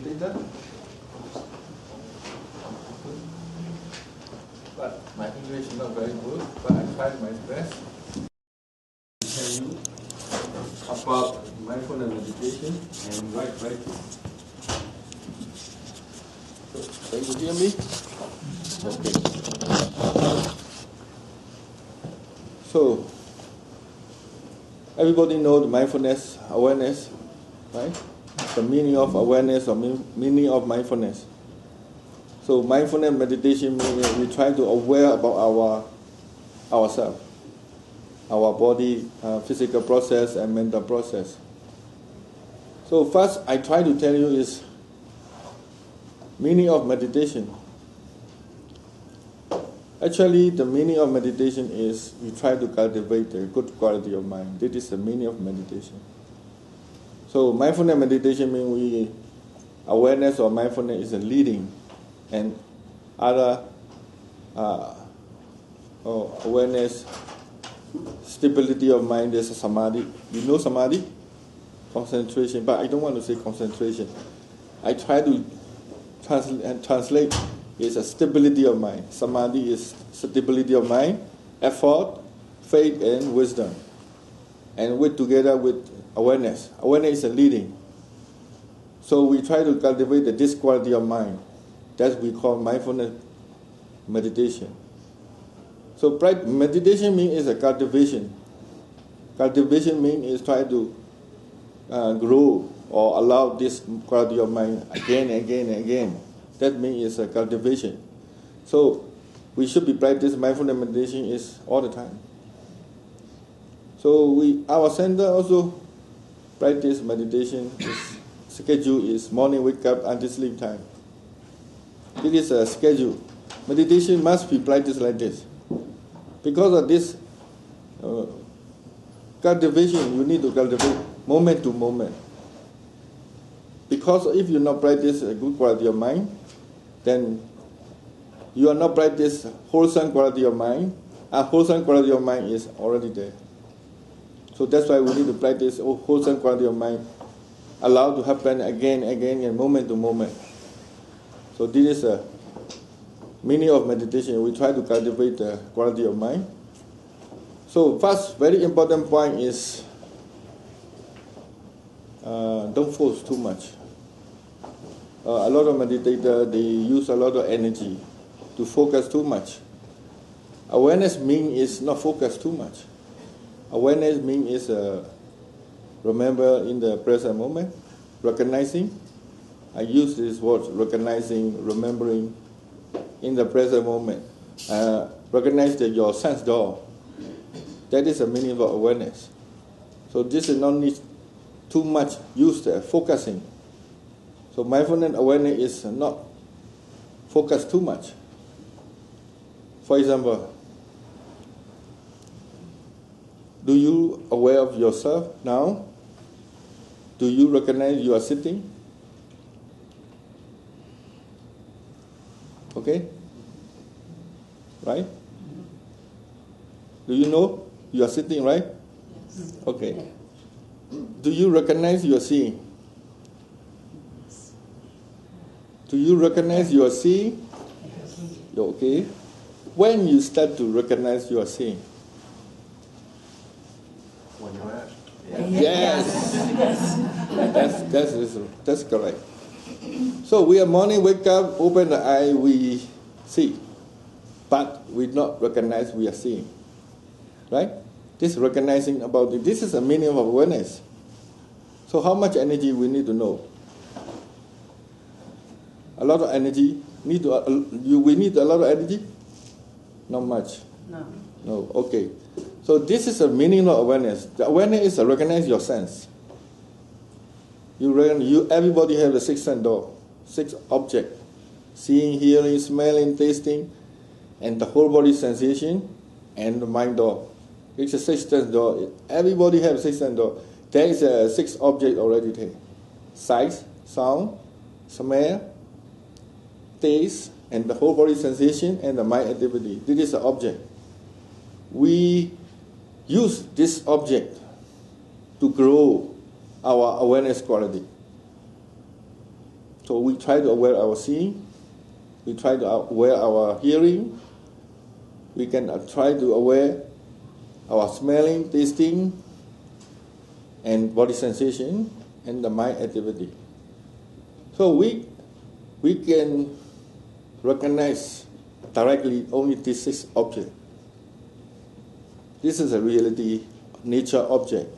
meditator, but my English is not very good, but I tried my best to tell you about mindfulness meditation and right practice. So, can you hear me? Okay. So, everybody knows mindfulness, awareness, right? The meaning of awareness or meaning of mindfulness. So mindfulness meditation means we try to aware about ourselves, our body, physical process and mental process. So first I try to tell you is meaning of meditation. Actually, the meaning of meditation is you try to cultivate a good quality of mind. This is the meaning of meditation. So mindfulness meditation means awareness or mindfulness is a leading, and other awareness, stability of mind is a samadhi. You know samadhi? Concentration, but I don't want to say concentration. I try to translate is a stability of mind. Samadhi is stability of mind, effort, faith and wisdom. And with together with awareness. Awareness is a leading. So we try to cultivate this quality of mind. That we call mindfulness meditation. So meditation means is a cultivation. Cultivation means is try to grow or allow this quality of mind again and again and again. That means it's a cultivation. So we should be practicing mindfulness meditation is all the time. So our center also practice meditation. Schedule is morning wake up until sleep time. It is a schedule. Meditation must be practiced like this. Because of this cultivation, you need to cultivate moment to moment. Because if you not practice a good quality of mind, then you are not practice wholesome quality of mind. A wholesome quality of mind is already there. So that's why we need to practice wholesome quality of mind, allow to happen again, and moment to moment. So this is a meaning of meditation. We try to cultivate the quality of mind. So first, very important point is don't force too much. A lot of meditators, they use a lot of energy to focus too much. Awareness means is not focus too much. Awareness means is remember in the present moment, recognizing. I use this word, recognizing, remembering in the present moment. Recognize that your sense door. That is the meaning of awareness. So this is not need too much use there, focusing. So mindfulness awareness is not focus too much. For example, do you aware of yourself now? Do you recognize you are sitting? Okay? Right? Do you know you are sitting, right? Yes. Okay. Do you recognize you are seeing? Do you recognize you are seeing? Okay. When you start to recognize you are seeing? When you're at. Yes. That's correct. So we are morning, wake up, open the eye, we see. But we not recognize we are seeing. Right? This recognizing about it. This is a meaning of awareness. So how much energy we need to know? A lot of energy. We need a lot of energy? Not much. No. Okay. So this is a meaning of awareness. The awareness is to recognize your sense. Everybody have the six sense door, six object: seeing, hearing, smelling, tasting, and the whole body sensation, and the mind door. It's a six sense door. Everybody have six sense door. There is a six object already there: sight, sound, smell, taste, and the whole body sensation, and the mind activity. This is the object. We use this object to grow our awareness quality. So we try to aware our seeing, we try to aware our hearing, we can try to aware our smelling, tasting, and body sensation, and the mind activity. So we can recognize directly only these 6 objects. This is a reality, nature object.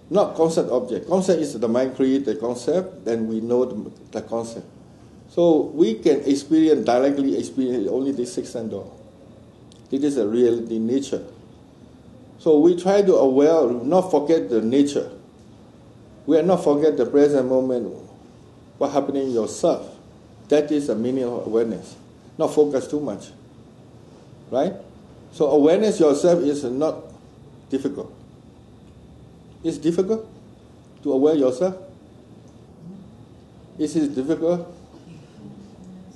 Not concept object. Concept is the mind create the concept, then we know the concept. So we can directly experience only these 6 sense door. It is a reality, nature. So we try to aware, not forget the nature. We are not forget the present moment, what happening in yourself. That is the meaning of awareness. Not focus too much. Right? So awareness yourself is not difficult. It's difficult to aware yourself. Is it difficult?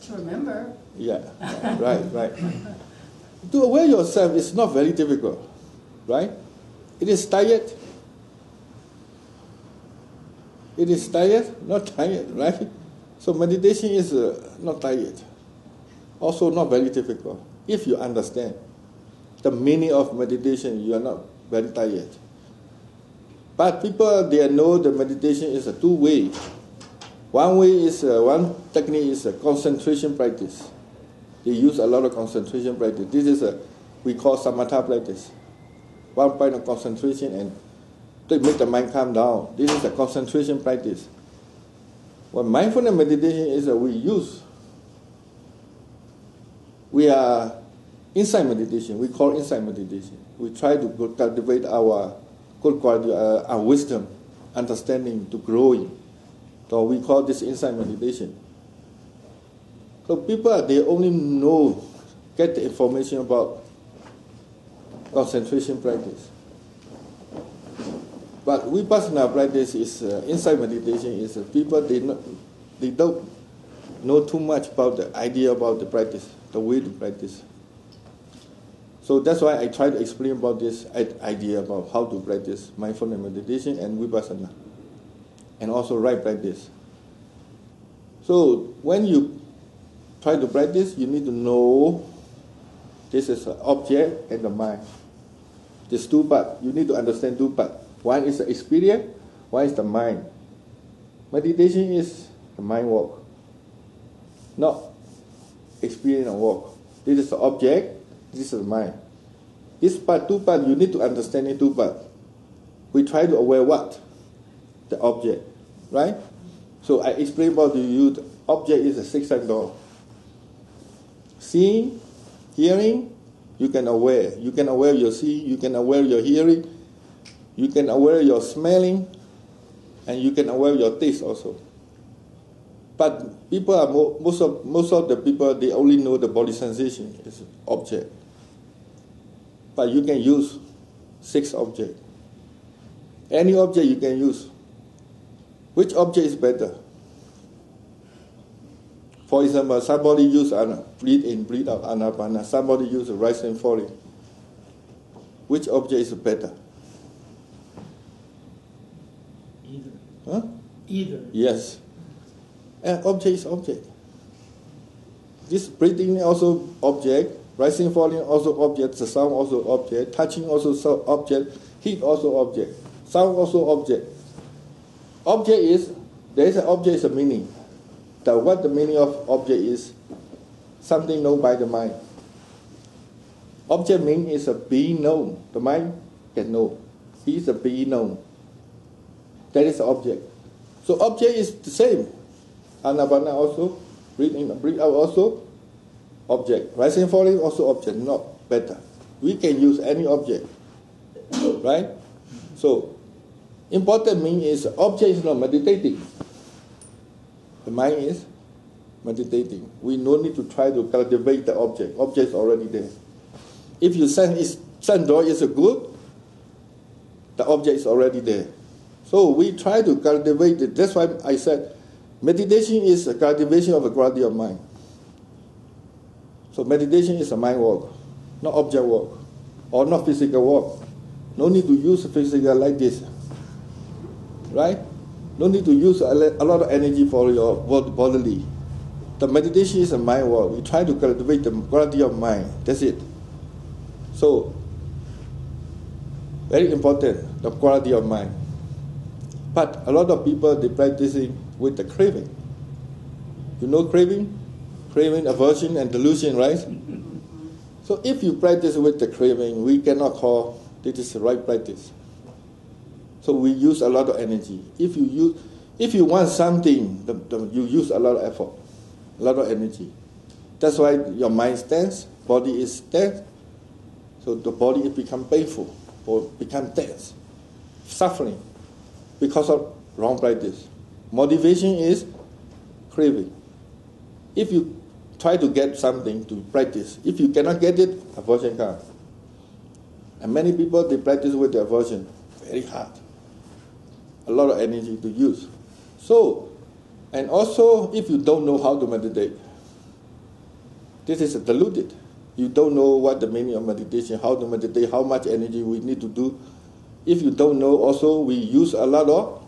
To remember. Yeah, right. To aware yourself is not very difficult, right? It is tired. It is tired, not tired, right? So meditation is not tired. Also not very difficult. If you understand the meaning of meditation, you are not very tired. But people, they know the meditation is a 2-way. One technique is a concentration practice. They use a lot of concentration practice. This is we call samatha practice. One point of concentration and to make the mind calm down. This is a concentration practice. What mindfulness meditation is we are inside meditation. We call inside meditation. We try to cultivate our good quality, our wisdom, understanding to growing. So we call this inside meditation. So people, they only get the information about concentration practice. But vipassana practice is inside meditation is people they don't know too much about the idea about the practice, the way to practice. So that's why I try to explain about this idea about how to practice mindfulness meditation and vipassana, and also right practice. So when you try to practice, you need to know this is an object and the mind. There's 2 parts. You need to understand 2 parts. One is the experience, one is the mind. Meditation is the mind walk, not experience and walk. This is the object, this is the mind. This part, 2 parts, you need to understand in 2 parts. We try to aware what? The object, right? So I explain about to you, the object is a 6 sense door. Seeing, hearing, you can aware. You can aware your seeing, you can aware your hearing, you can aware your smelling, and you can aware your taste also. But people are most of the people, they only know the body sensation is object. But you can use 6 objects. Any object you can use. Which object is better? For example, somebody use breathe in, breathe out, anapana. Somebody use rising and falling. Which object is better? Either. Huh? Either. Yes. Object is object. This breathing also object, rising, falling also object, the sound also object, touching also object, heat also object, sound also object. Object is, there is an object is a meaning. What the meaning of object is, something known by the mind. Object meaning is a being known. The mind can know. He is a being known. That is the object. So object is the same. Anapana also, breathe in, breathe out also, object. Rising and falling also object, not better. We can use any object. Right? So, important meaning is object is not meditating. The mind is meditating. We no need to try to cultivate the object. Object is already there. If you sense door is good, the object is already there. So we try to cultivate it. That's why I said meditation is a cultivation of a quality of mind. So meditation is a mind walk, not object walk, or not physical walk. No need to use physical like this. Right? No need to use a lot of energy for your bodily. The meditation is a mind work. We try to cultivate the quality of mind. That's it. So, very important, the quality of mind. But a lot of people, they practicing with the craving. You know craving? Craving, aversion, and delusion, right? So if you practice with the craving, we cannot call this is the right practice. So we use a lot of energy. If you want something, you use a lot of effort, a lot of energy. That's why your mind stands, body is tense. So the body it become painful or become tense, suffering because of wrong practice. Motivation is craving. If you try to get something to practice, if you cannot get it, aversion comes. And many people, they practice with the aversion very hard. A lot of energy to use. So, and also if you don't know how to meditate, this is deluded. You don't know what the meaning of meditation, how to meditate, how much energy we need to do. If you don't know, also we use a lot of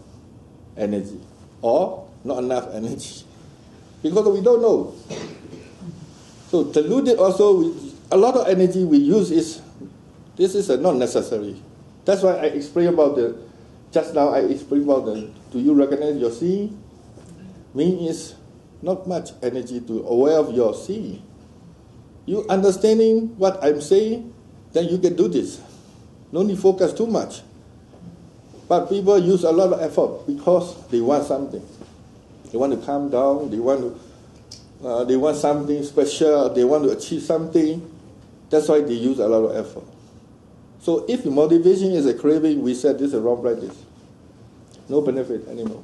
energy or not enough energy because we don't know. So deluded also, a lot of energy we use this is not necessary. That's why I explained about just now I explained about do you recognize your seeing? Meaning is not much energy to aware of your seeing. You understanding what I'm saying, then you can do this. No need focus too much. But people use a lot of effort because they want something. They want to calm down. They want something special. They want to achieve something. That's why they use a lot of effort. So if motivation is a craving, we said this is a wrong practice. No benefit anymore.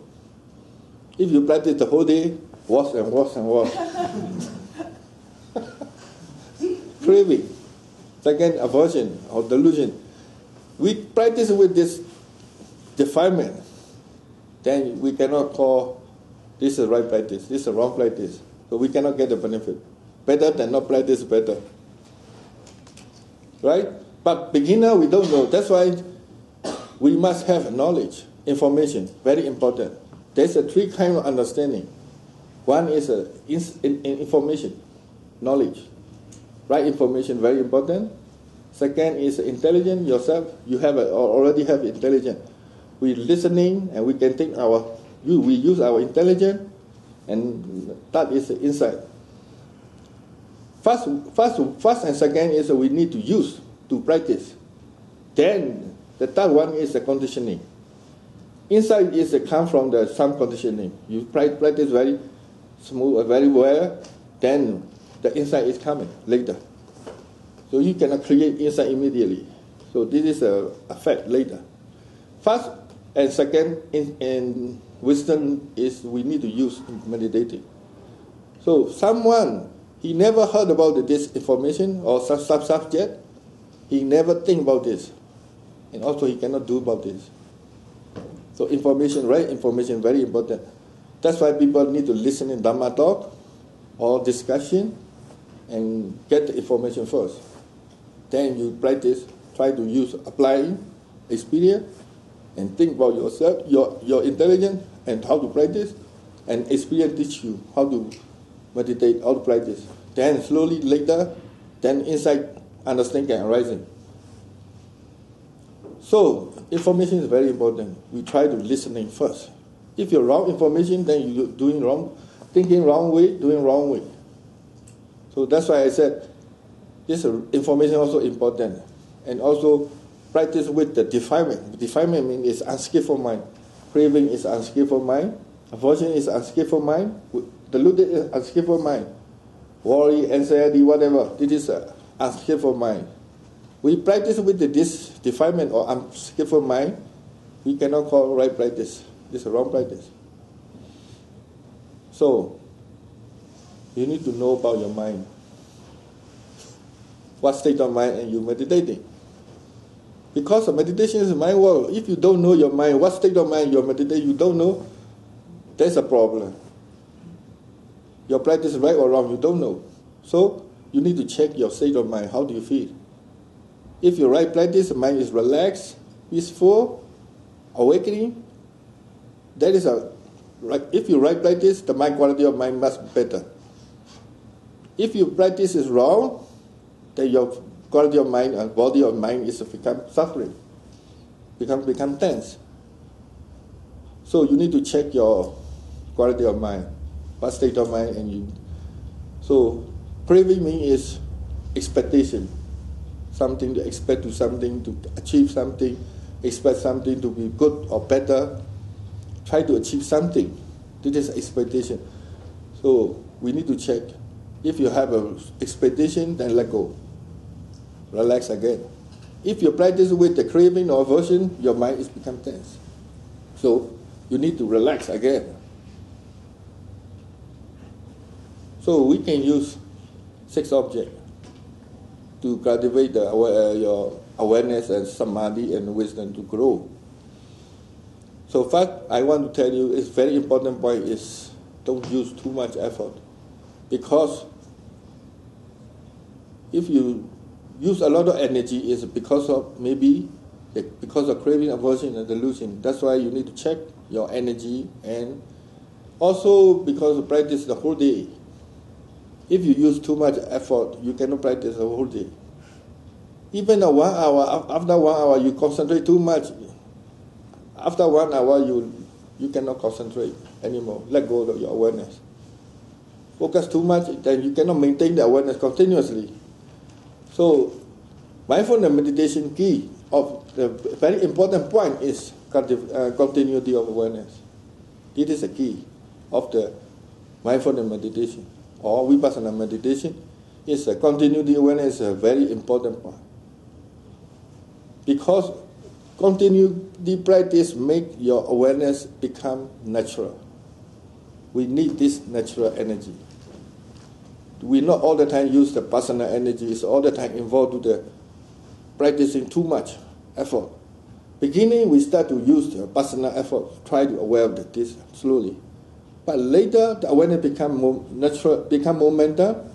If you practice the whole day, wash and wash and wash. Craving. Second, aversion or delusion. We practice with this defilement, then we cannot call this a right practice, this is a wrong practice. So we cannot get the benefit. Better than not practice better. Right? But beginner, we don't know. That's why we must have knowledge, information, very important. There's a three kinds of understanding. One is information, knowledge. Right information, very important. Second is intelligence, yourself. You already have intelligence. We listening and we can take we use our intelligence, and that is the insight. First and second is we need to use to practice. Then the third one is the conditioning. Insight is come from some conditioning. You practice very smooth, very well, then the insight is coming later. So you cannot create insight immediately. So this is a fact later. First and second in wisdom is we need to use in meditating. So someone, he never heard about this information or subject. He never think about this. And also he cannot do about this. So information, right information, very important. That's why people need to listen in Dhamma talk or discussion and get the information first. Then you practice, try to use, apply experience, and think about yourself, your intelligence, and how to practice, and experience teach you how to meditate, how to practice. Then slowly later, then insight, understanding can arise. So information is very important. We try to listening first. If you're wrong information, then you're doing wrong, thinking wrong way, doing wrong way. So that's why I said this information also important. And also practice with the defilement. Defilement means it's unskillful mind. Craving is unskillful mind. Aversion is unskillful mind. Deluded is unskillful mind. Worry, anxiety, whatever. This is unskillful mind. We practice with this defilement or unskillful mind. We cannot call right practice. This is a wrong practice. So, you need to know about your mind. What state of mind are you meditating? Because meditation is mind work. If you don't know your mind, what state of mind you're meditating, you don't know, there's a problem. Your practice is right or wrong, you don't know. So, you need to check your state of mind. How do you feel? If your right practice, the mind is relaxed, peaceful, awakening, That is if you right practice, the mind quality of mind must be better. If your practice is wrong, then your quality of mind and body of mind is become suffering, become tense. So you need to check your quality of mind, what state of mind, so craving is expectation, something to expect to something, to achieve something, expect something to be good or better, try to achieve something. This is expectation. So we need to check. If you have an expectation, then let go. Relax again. If you practice with the craving or aversion, your mind is become tense. So you need to relax again. So we can use 6 objects to cultivate your awareness and samadhi and wisdom to grow. So first, I want to tell you, it's very important point is don't use too much effort, because if you use a lot of energy, it's because of craving, aversion, and delusion. That's why you need to check your energy, and also because you practice the whole day. If you use too much effort, you cannot practice the whole day. Even after 1 hour, you concentrate too much. After 1 hour, you cannot concentrate anymore. Let go of your awareness. Focus too much, then you cannot maintain the awareness continuously. So, mindfulness meditation key of the very important point is continuity of awareness. It is a key of the mindfulness meditation or vipassana meditation. Is a continuity awareness is a very important point, because continuity practice make your awareness become natural. We need this natural energy. We not all the time use the pasana energy. It's all the time involved with the practicing too much effort. Beginning, we start to use the pasana effort, try to aware of this slowly. But later, the awareness become more natural, become momentum.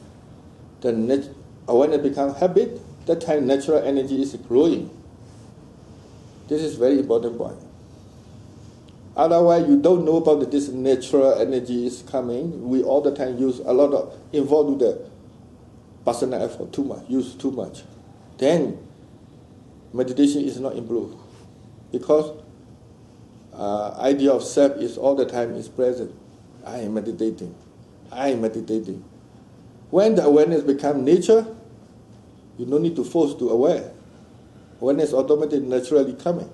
The awareness become habit. That time, natural energy is growing. This is very important point. Otherwise, you don't know about this natural energy is coming. We all the time use a lot of, involved with the pasana effort too much, use too much. Then, meditation is not improved. Because idea of self is all the time is present. I am meditating. I am meditating. When the awareness becomes nature, you don't need to force to aware. Awareness automatically naturally coming.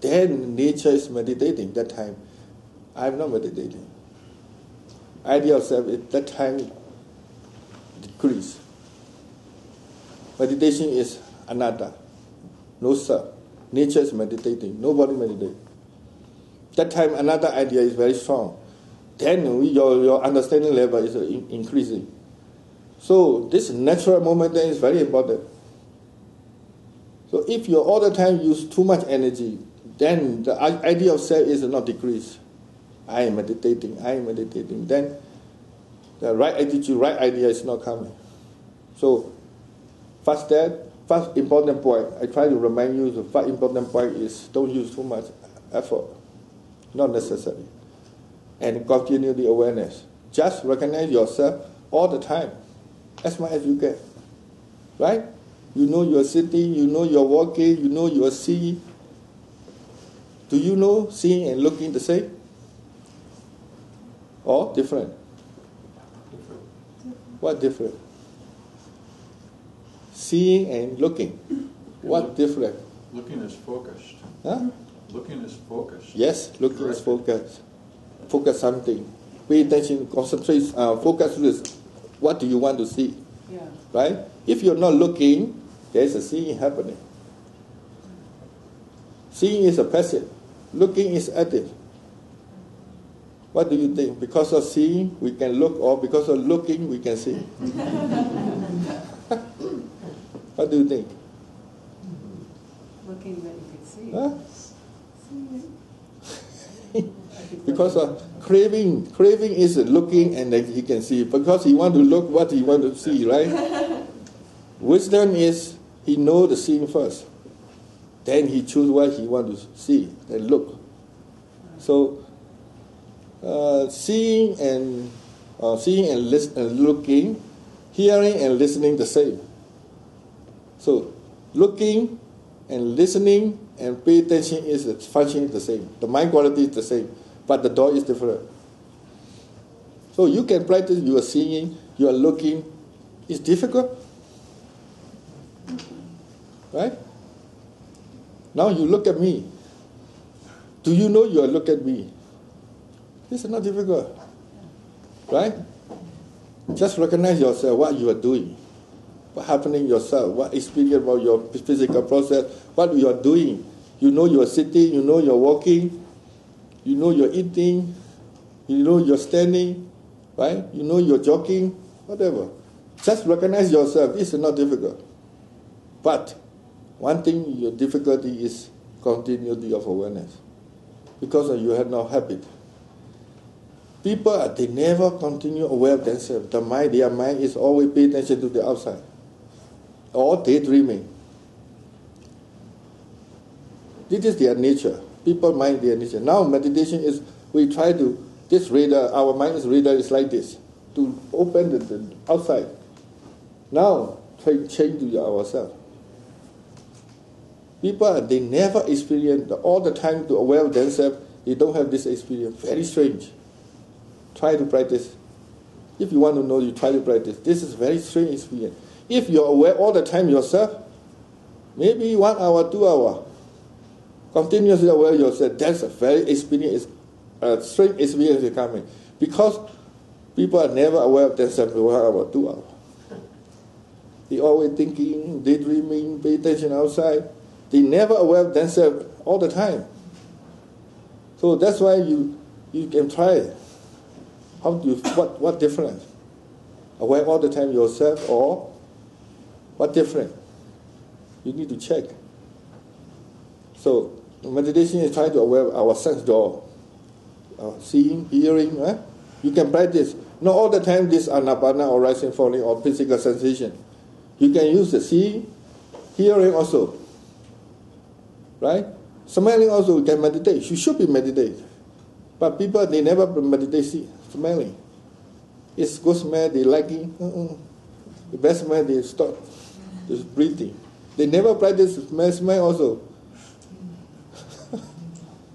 Then nature is meditating. That time, I am not meditating. Idea of self at that time decrease. Meditation is anatta, no self. Nature is meditating. Nobody meditates. That time, another idea is very strong. Then your understanding level is increasing. So this natural moment is very important. So if you all the time use too much energy, then the idea of self is not decreased. I am meditating. Then the right attitude, right idea is not coming. So first important point, I try to remind you, the first important point is don't use too much effort. Not necessary. And continue the awareness. Just recognize yourself all the time, as much as you can. Right? You know you're sitting, you know you're walking, you know you're seeing. Do you know seeing and looking the same? Or different? What different? Seeing and looking. What different? Looking is focused. Huh? Looking is focused. Yes, looking is focused. Focus something. Pay attention, concentrate, focus with what do you want to see. Yeah. Right? If you're not looking, there's a seeing happening. Seeing is a passive. Looking is active. What do you think? Because of seeing, we can look, or because of looking, we can see? What do you think? Looking that you can see. Huh? Because of craving is looking and then he can see. Because he want to look what he want to see, right? Wisdom is he know the seeing first. Then he choose what he want to see, then look. So seeing and looking, hearing and listening the same. So looking and listening and pay attention is functioning the same. The mind quality is the same, but the door is different. So you can practice, you are seeing, you are looking. It's difficult, right? Now you look at me. Do you know you are looking at me? This is not difficult, right? Just recognize yourself, what you are doing, what happening yourself, what experience about your physical process, what you are doing. You know you are sitting, you know you are walking, you know you are eating, you know you are standing, right? You know you are jogging, whatever. Just recognize yourself. This is not difficult. But one thing, your difficulty is continuity of awareness, because you have no habit. People, they never continue aware of themselves. Their mind is always paying attention to the outside, or daydreaming. This is their nature. People mind their nature. Now meditation is, we try to, this radar, our mind's radar is like this, to open the outside. Now, try to change to ourselves. People, they never experience all the time to aware of themselves. They don't have this experience. Very strange. Try to practice. If you want to know, you try to practice. This is very strange experience. If you're aware all the time yourself, maybe 1 hour, 2 hours, continuously aware of yourself, that's a very experience, strange experience coming. Because people are never aware of themselves for 1 hour, 2 hours. They always thinking, daydreaming, pay attention outside. They never aware of themselves all the time. So that's why you can try. How do you, what difference? Aware all the time yourself, or what different? You need to check. So meditation is trying to aware our sense door, seeing, hearing. Right? You can practice. Not all the time this anapana or rising, falling or physical sensation. You can use the seeing, hearing also. Right? Smiling also, you can meditate. You should be meditating. But people, they never meditate smiling. It's good smell, they liking. The best smell, they stop. Just breathing. They never practice smell also.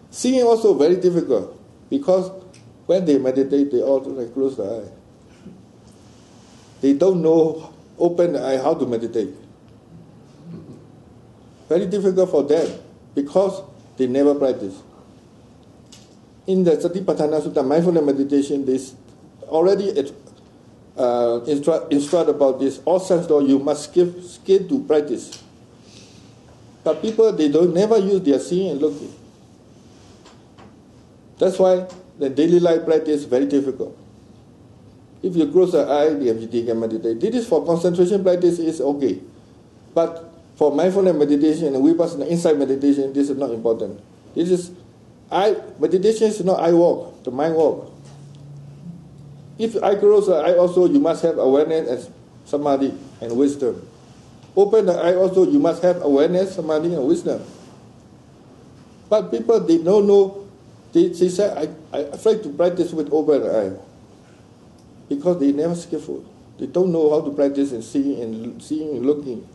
Seeing also very difficult. Because when they meditate, they all close the eye. They don't know, open the eye, how to meditate. Very difficult for them, because they never practice. In the Satipatthana Sutta, mindfulness meditation, this already instruct about this. All sense door, you must skip to practice. But people, they don't never use their seeing and looking. That's why the daily life practice is very difficult. If you close the eye, they can meditate. This is for concentration practice, is okay. But for mindfulness meditation and vipassana insight meditation, this is not important. This is meditation is not eye walk, the mind walk. If I close the eye also, you must have awareness and samadhi and wisdom. Open the eye also, you must have awareness, samadhi and wisdom. But people, they don't know. They say, I afraid to practice with open eye, because they never skillful. They don't know how to practice and seeing and looking.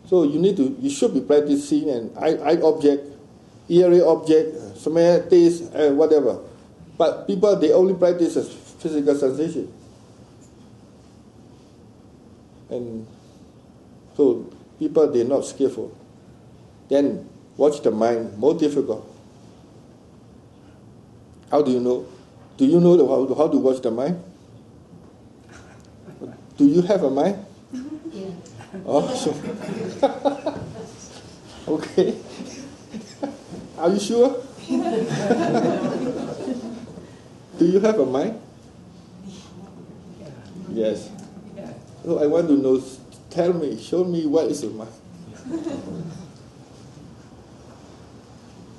So you should be practicing an eye object, ear object, smell, taste, whatever. But people, they only practice as physical sensation. And so people, they're not skillful. Then watch the mind, more difficult. How do you know? Do you know how to watch the mind? Do you have a mind? Yeah. Oh, sure. Okay. Are you sure? Do you have a mind? Yes. So I want to know, tell me, show me what is a mind.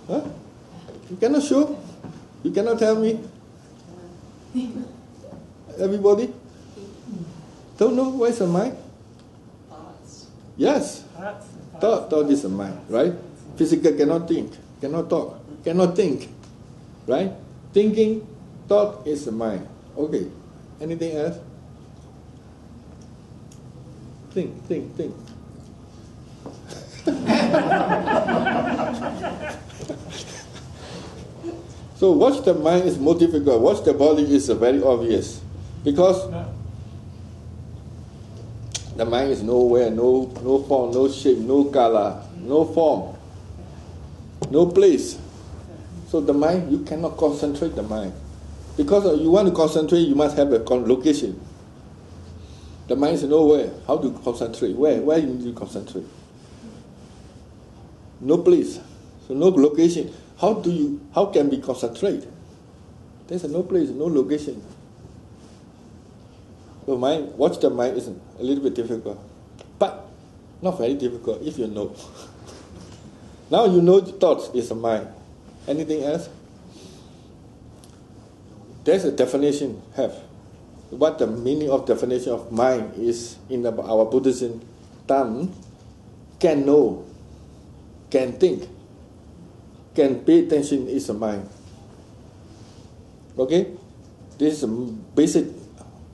Huh? You cannot show? You cannot tell me? Everybody? Don't know what is a mind? Thoughts. Yes. Thought is a mind, right? Physical cannot think, cannot talk, cannot think, right? Thinking, thought is the mind. Okay. Anything else? Think. So watch the mind is more difficult. Watch the body is very obvious. Because the mind is nowhere, no form, no shape, no color, no form, no place. So the mind, you cannot concentrate the mind. Because you want to concentrate, you must have a location. The mind is nowhere. How to concentrate? Where you need to concentrate? No place. So no location. How can we concentrate? There's no place, no location. So watch the mind is a little bit difficult. But not very difficult if you know. Now you know the thoughts is a mind. Anything else? There's a definition have. What the meaning of definition of mind is in our Buddhism term, can know, can think, can pay attention is a mind. Okay? This is a basic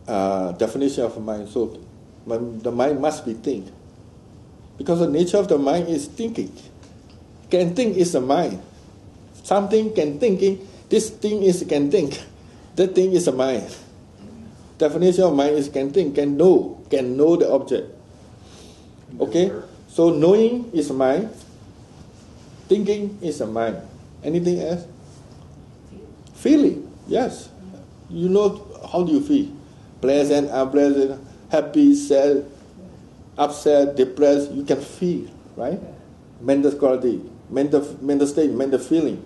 definition of mind. So the mind must be think. Because the nature of the mind is thinking. Can think is the mind. Something can thinking, this thing is can think. That thing is a mind. Definition of mind is can think, can know the object. Okay? So knowing is mind. Thinking is a mind. Anything else? Feeling, yes. You know how do you feel? Pleasant, unpleasant, happy, sad, upset, depressed. You can feel, right? Mental quality, mental state, mental feeling.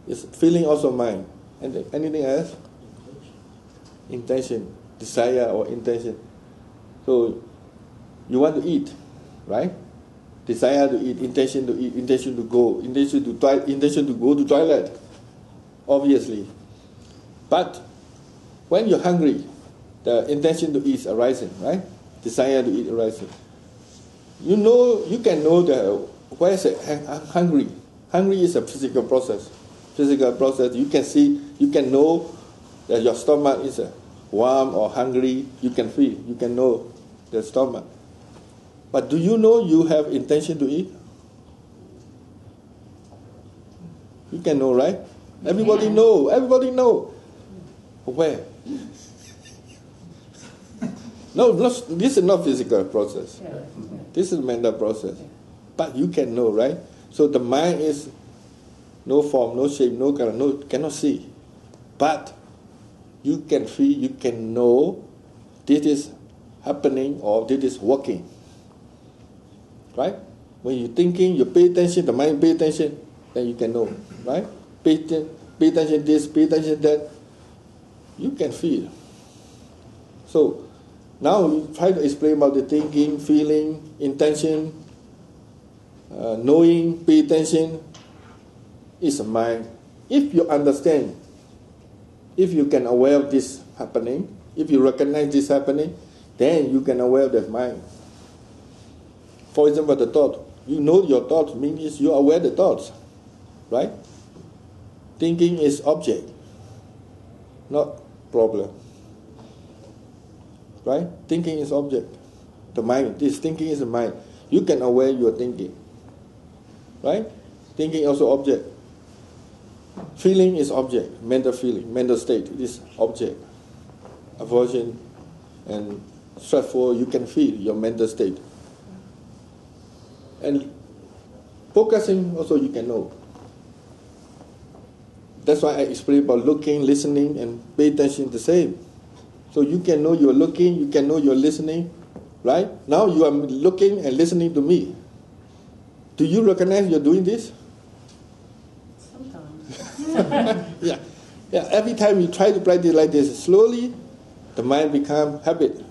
Is feeling also mind. And anything else? Intention, desire or intention. So you want to eat, right? Desire to eat, intention to eat, intention to go, intention to go to toilet, obviously. But when you're hungry, the intention to eat is arising, right? Desire to eat arising. You can know where is it hungry. Hungry is a physical process. You can see, you can know that your stomach is warm or hungry. You can feel, you can know the stomach. But do you know you have intention to eat? You can know, right? Everybody know. Where? No, this is not physical process. This is mental process. But you can know, right? So the mind is no form, no shape, no color, cannot see. But you can feel, you can know this is happening or this is working. Right? When you're thinking, you pay attention, the mind pay attention, then you can know. Right? Pay attention this, pay attention that. You can feel. So now we try to explain about the thinking, feeling, intention, knowing, pay attention is a mind. If you understand, if you can aware of this happening, if you recognize this happening, then you can aware of that mind. For example, the thought. You know your thoughts means you are aware of the thoughts. Right? Thinking is object, not problem. Right? Thinking is object. The mind, this thinking is the mind. You can aware your thinking. Right? Thinking also object. Feeling is object. Mental feeling, mental state is object. Aversion and stressful, you can feel your mental state. And focusing also you can know. That's why I explain about looking, listening, and pay attention the same. So you can know you're looking, you can know you're listening, right? Now you are looking and listening to me. Do you recognize you're doing this? Sometimes. Yeah. Every time you try to practice like this, slowly the mind becomes habit.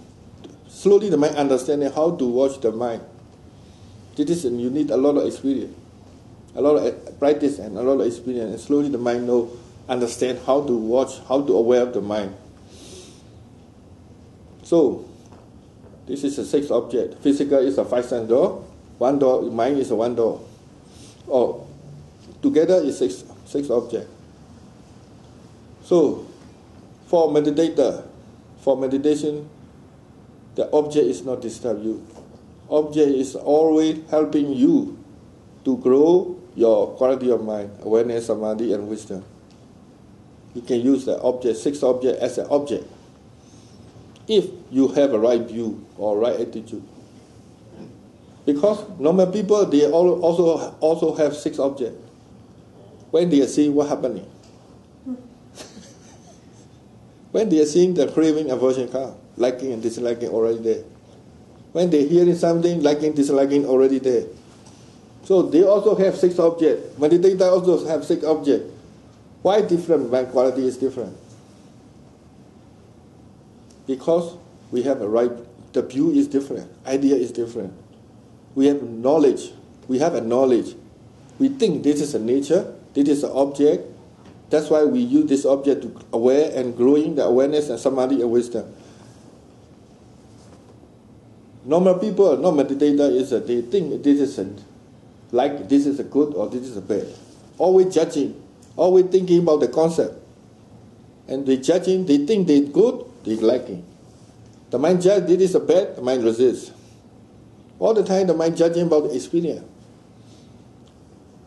Slowly the mind understanding how to watch the mind. This is, you need a lot of experience, a lot of practice and a lot of experience, and slowly the mind understand how to watch, how to aware of the mind. So, this is a sixth object. Physical is a 5 sense door. One door, mind is a one door. Or together is six object. So, for meditation, the object is not disturb you. Object is always helping you to grow your quality of mind, awareness, samadhi, and wisdom. You can use the object, 6 object as an object, if you have a right view or right attitude. Because normal people, they also have 6 objects. When they are seeing what happening, when they are seeing the craving, aversion come, liking and disliking already there. When they are hearing something, liking, disliking already there. So they also have 6 objects. Meditators also have 6 objects. Why different when quality is different? Because we have a right, the view is different, idea is different. We have knowledge. We have a knowledge. We think this is a nature, this is an object. That's why we use this object to aware and growing the awareness and samadhi and wisdom. Normal people, not meditator, is that they think this isn't like this is a good or this is a bad. Always judging, always thinking about the concept. And they judging, they think they're good, they're liking. The mind judge, this is a bad, the mind resists. All the time the mind judging about the experience.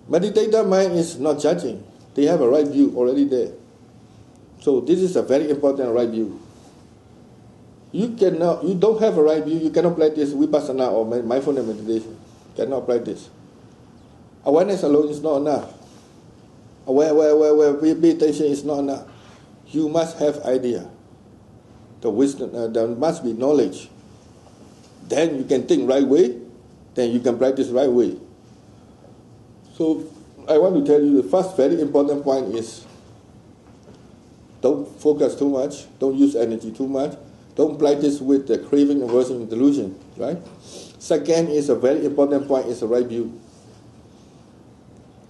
Meditator mind is not judging. They have a right view already there. So this is a very important right view. You don't have a right view, you cannot practice vipassana or mindfulness meditation. Cannot practice. Awareness alone is not enough. Where meditation is not enough. You must have idea. The wisdom, there must be knowledge. Then you can think right way, then you can practice right way. So I want to tell you the first very important point is don't focus too much, don't use energy too much, don't practice with the craving, aversion, and delusion, right? Second is a very important point is the right view.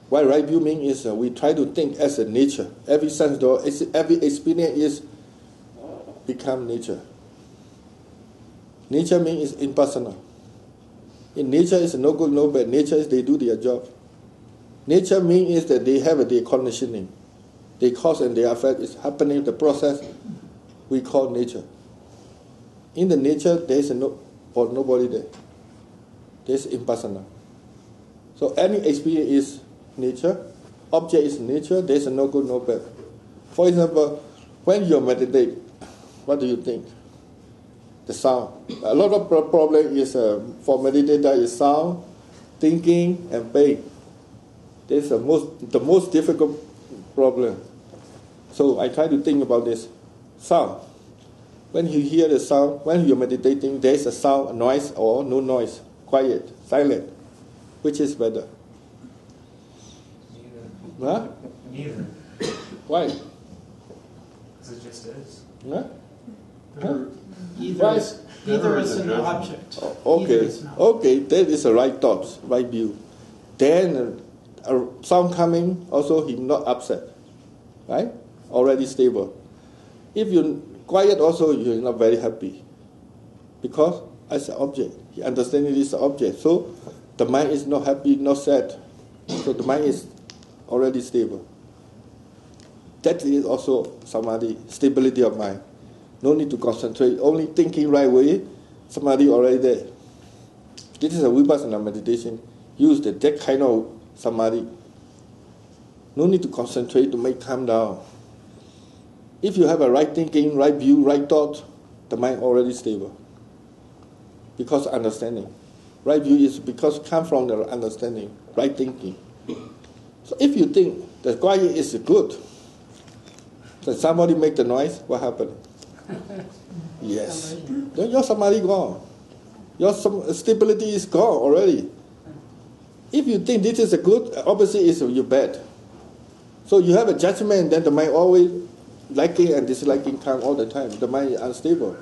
What right view means is we try to think as a nature. Every sense door, every experience is become nature. Nature means it's impersonal. In nature is no good, no bad. Nature is they do their job. Nature means is that they have their conditioning. Their cause and their effect is happening, the process we call nature. In the nature, there is nobody there. There is impersonal. So any experience is nature, object is nature, there is no good, no bad. For example, when you meditate, what do you think? The sound. A lot of problem is for meditator is sound, thinking, and pain. This is the most difficult problem. So I try to think about this sound. When you hear the sound, when you're meditating, there is a sound, a noise, or no noise, quiet, silent. Which is better? Neither. Huh? Neither. Why? Because it just is. Huh? Huh? Either Right. is an object. Okay, Either is not. okay, that is a right thought, right view. Then a sound coming, also he not upset, right? Already stable. If you quiet, also you're not very happy, because as an object, he understanding this object, so the mind is not happy, not sad, so the mind is already stable. That is also samadhi, stability of mind. No need to concentrate, only thinking right way, samadhi already there. This is a vipassana meditation. Use that kind of samadhi. No need to concentrate to make calm down. If you have a right thinking, right view, right thought, the mind already stable. Because understanding. Right view is because come from the understanding, right thinking. So if you think that quiet is good, then somebody make the noise, what happened? Yes. Then your samadhi gone. Your stability is gone already. If you think this is a good, opposite is you bad. So you have a judgment, then the mind always liking and disliking come all the time. The mind is unstable.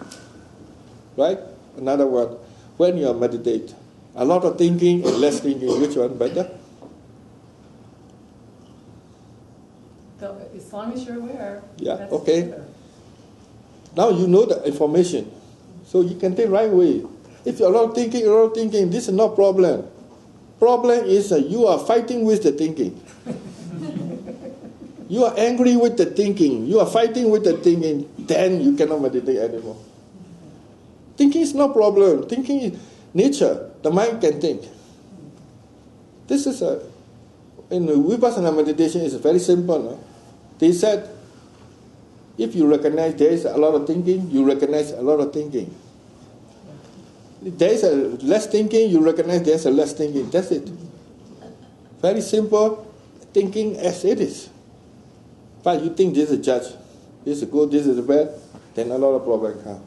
Right? Another one, when you meditate, a lot of thinking and less thinking, which one better? As long as you're aware. Yeah, that's okay. better. Now you know the information, so you can think right way. If you're a lot of thinking, this is not problem. Problem is you are fighting with the thinking. You are angry with the thinking. You are fighting with the thinking. Then you cannot meditate anymore. Thinking is no problem. Thinking is nature. The mind can think. This is in Vipassana meditation is very simple. No? They said, if you recognize there is a lot of thinking, you recognize a lot of thinking. There is a less thinking, you recognize there is a less thinking. That's it. Very simple, thinking as it is. But you think this is a judge, this is good, this is bad, then a lot of problems come.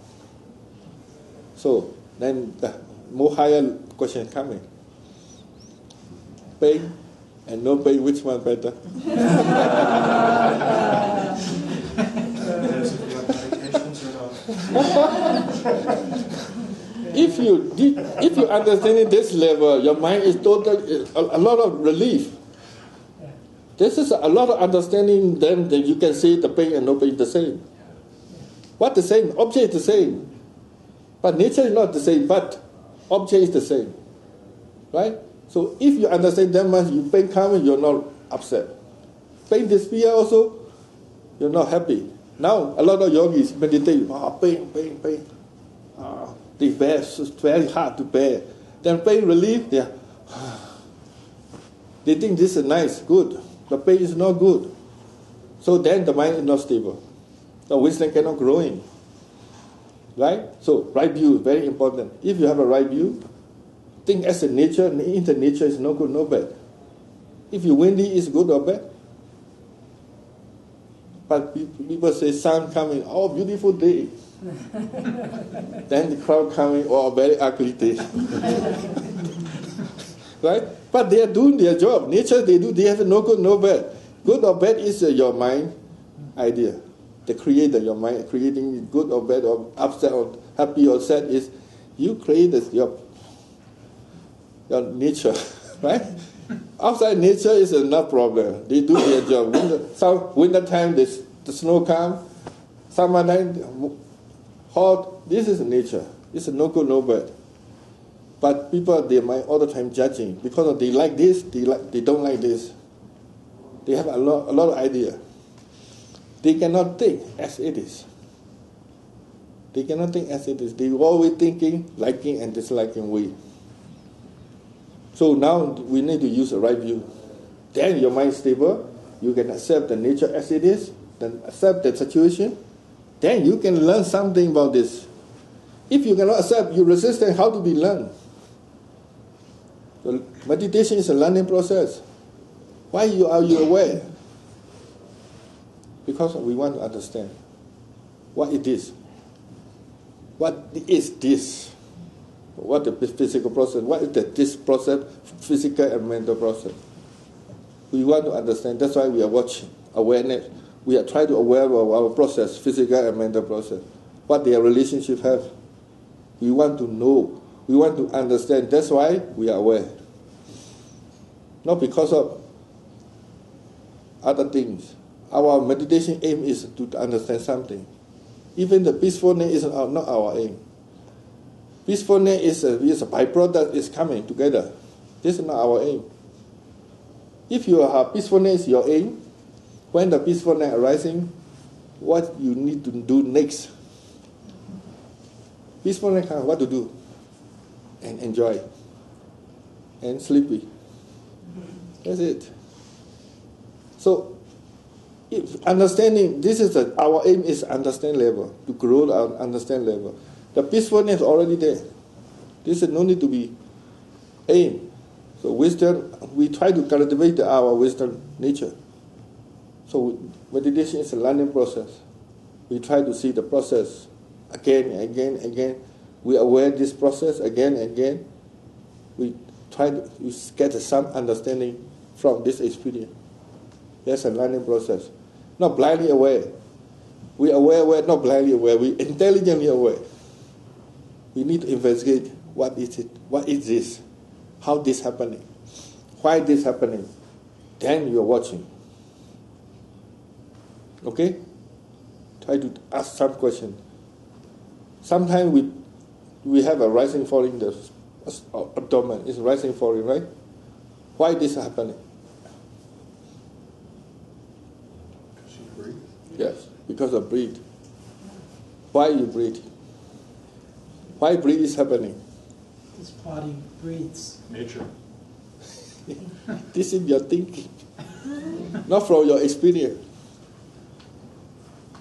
So then the more higher question coming. Pain and no pain, which one better? If you understand it this level, your mind is a lot of relief. This is a lot of understanding. Then that you can see the pain and no pain the same. What the same? Object is the same, but nature is not the same. But object is the same, right? So if you understand that much, you pain coming, you're not upset. Pain disappear also, you're not happy. Now a lot of yogis meditate. Pain. They bear, it's very hard to bear. Then pain relief, they think this is nice, good. The pain is not good. So then the mind is not stable. The wisdom cannot grow in. Right? So right view, very important. If you have a right view, think as a nature, in the nature is no good, no bad. If you windy, is good or bad? But people say sun coming, oh beautiful day. Then the crowd coming, oh, very ugly day. Right? But they are doing their job. Nature, they have no good, no bad. Good or bad is your mind idea. The creator, your mind, creating good or bad or upset or happy or sad is you create your nature. Right? Outside nature is no problem. They do their job. Winter time, the snow comes. Summertime, hot. This is nature. It's no good, no bad. But people, they mind all the time judging because they like this, they don't like this. They have a lot of idea. They cannot think as it is. They cannot think as it is. They always thinking, liking and disliking way. So now we need to use a right view. Then your mind is stable. You can accept the nature as it is. Then accept the situation. Then you can learn something about this. If you cannot accept, you resist, then how to be learned? So meditation is a learning process. Why are you aware? Because we want to understand what it is. What is this? What the physical process? What is this process, physical and mental process? We want to understand. That's why we are watching awareness. We are trying to aware of our process, physical and mental process. What their relationship have. We want to know. We want to understand. That's why we are aware. Not because of other things. Our meditation aim is to understand something. Even the peacefulness is not our aim. Peacefulness is a byproduct is coming together. This is not our aim. If you have peacefulness is your aim, when the peacefulness arising, what you need to do next? Peacefulness comes, what to do? And enjoy. And sleepy. That's it. So, if understanding, this is our aim is understand level, to grow our understand level. The peacefulness is already there. This is no need to be aim. So wisdom, we try to cultivate our wisdom nature. So meditation is a learning process. We try to see the process again and again and again. We are aware of this process again and again. We try to get some understanding from this experience. That's a learning process. Not blindly aware. We are aware, not blindly aware. We intelligently aware. We need to investigate what is it, what is this, how this happening, why this happening. Then you are watching. Okay? Try to ask some question. Sometimes we have a rising falling the abdomen. It's rising falling, right? Why this happening? Yes, because of breathe. Why you breathe? Why breathe is happening? This body breathes. Nature. This is your thinking, not from your experience.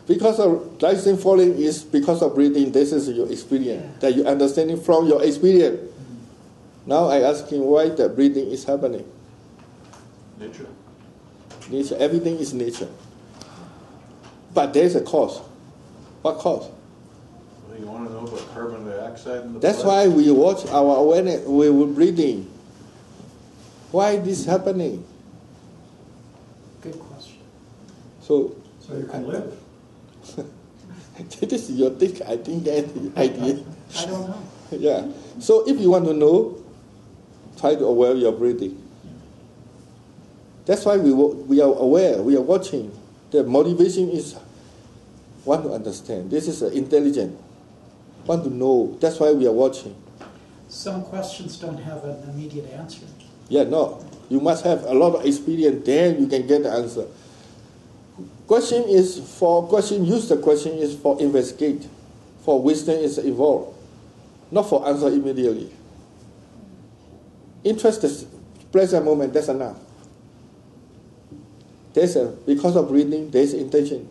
Because of rising, falling is because of breathing. This is your experience that you understanding from your experience. Now I asking why the breathing is happening. Nature. Nature, everything is nature. But there is a cause. What cause? Well, you want to know about carbon dioxide in the That's blood? why we watch our awareness. We were breathing. Why this happening? Good question. So you can live. this is your think. I think that idea. I don't know. Yeah. So if you want to know, try to aware your breathing. That's why we are aware. We are watching. The motivation is want to understand. This is intelligent. Want to know. That's why we are watching. Some questions don't have an immediate answer. Yeah, no. You must have a lot of experience, then you can get the answer. Use the question is for investigate. For wisdom is evolve. Not for answer immediately. Interest the present moment, that's enough. Because of breathing, there's intention.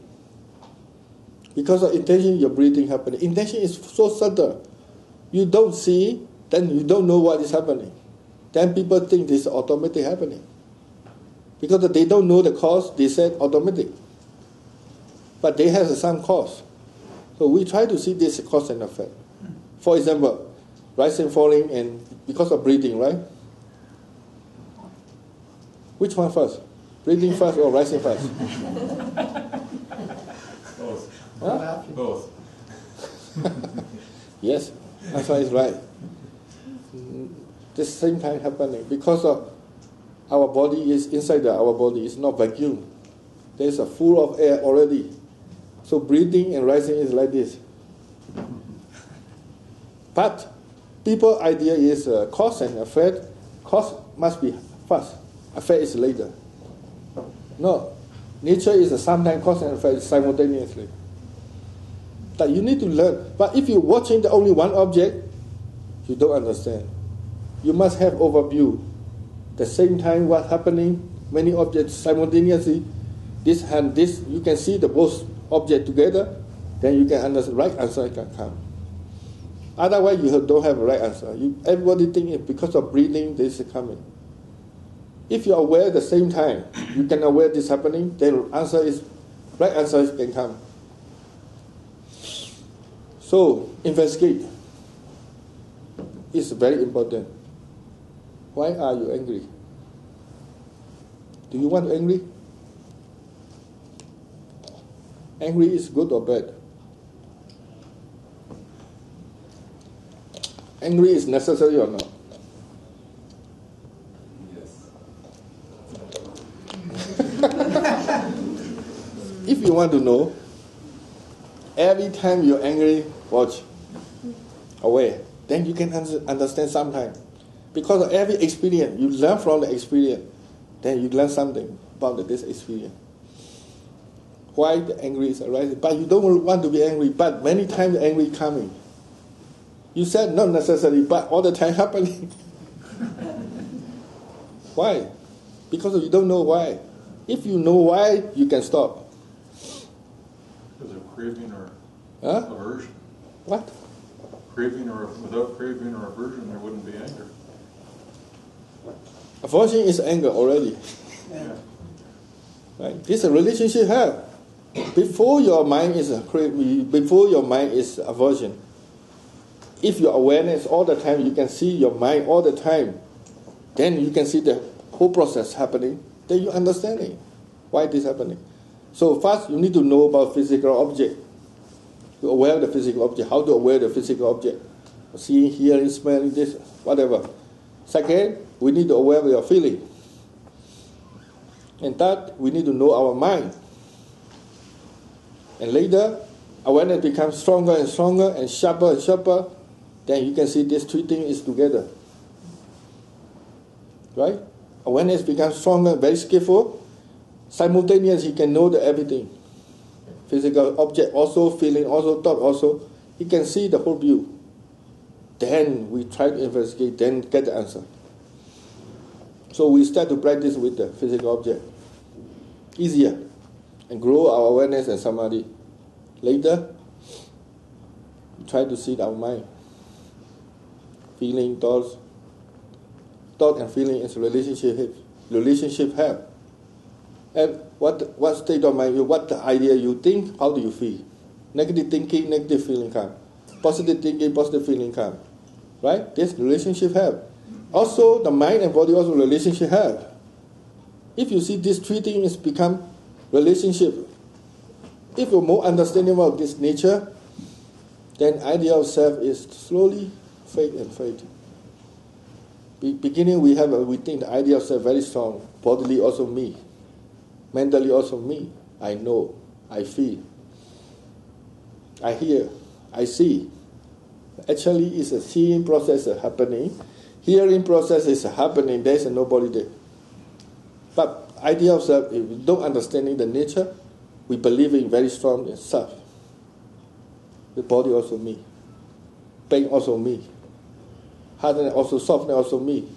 Because of intention, your breathing happening. Intention is so subtle. You don't see, then you don't know what is happening. Then people think this is automatic happening. Because they don't know the cause, they said automatic. But they have some cause. So we try to see this cause and effect. For example, rising, falling, and because of breathing, right? Which one first? Breathing first or rising first? Both. Huh? Both. Yes, that's why it's right. The same time happening because of our body is inside our body is not vacuum. There's a full of air already. So breathing and rising is like this. But people idea is cause and effect. Cause must be first. Effect is later. No, nature is sometimes cause and effect simultaneously. That you need to learn. But if you're watching the only one object, you don't understand. You must have overview. The same time what's happening, many objects simultaneously, this and this, you can see the both object together, then you can understand, right answer can come. Otherwise you don't have a right answer. Everybody thinking because of breathing this is coming. If you're aware at the same time, you can aware this happening, then right answer can come. So investigate. It's very important. Why are you angry? Do you want angry? Angry is good or bad? Angry is necessary or not? Yes. If you want to know, every time you're angry, watch, aware. Then you can understand sometimes. Because of every experience, you learn from the experience. Then you learn something about this experience. Why the angry is arising. But you don't want to be angry, but many times the angry coming. You said not necessarily, but all the time happening. Why? Because you don't know why. If you know why, you can stop. Because of craving or Huh? aversion. What? Without craving or aversion, there wouldn't be anger. Aversion is anger already. Yeah. Right? This relationship have. Before your mind is aversion. If your awareness all the time, you can see your mind all the time. Then you can see the whole process happening. Then you understand it. Why this happening? So first you need to know about physical object. To aware of the physical object. How to aware the physical object? Seeing, hearing, smelling, this, whatever. Second, we need to aware of your feeling. And third, we need to know our mind. And later, awareness becomes stronger and stronger and sharper, then you can see these three things is together. Right? Awareness becomes stronger, very skillful. Simultaneously, you can know everything. physical object also, feeling also, thought also. He can see the whole view. Then we try to investigate, then get the answer. So we start to practice with the physical object. Easier. And grow our awareness and samadhi. Later, we try to see our mind. Feeling, thoughts. Thought and feeling is relationship have. And what state of mind, what the idea you think, how do you feel? Negative thinking, negative feeling come. Positive thinking, positive feeling come. Right? This relationship have. Also, the mind and body also relationship have. If you see these three things become relationship, if you're more understanding about this nature, then idea of self is slowly fade and fade. Beginning we think the idea of self very strong. Bodily also me. Mentally also me. I know. I feel. I hear. I see. Actually, it's a seeing process happening. Hearing process is happening. There is nobody there. But idea of self, if we don't understanding the nature, we believe in very strong in self. The body also me. Pain also me. Hardness also, softness also me.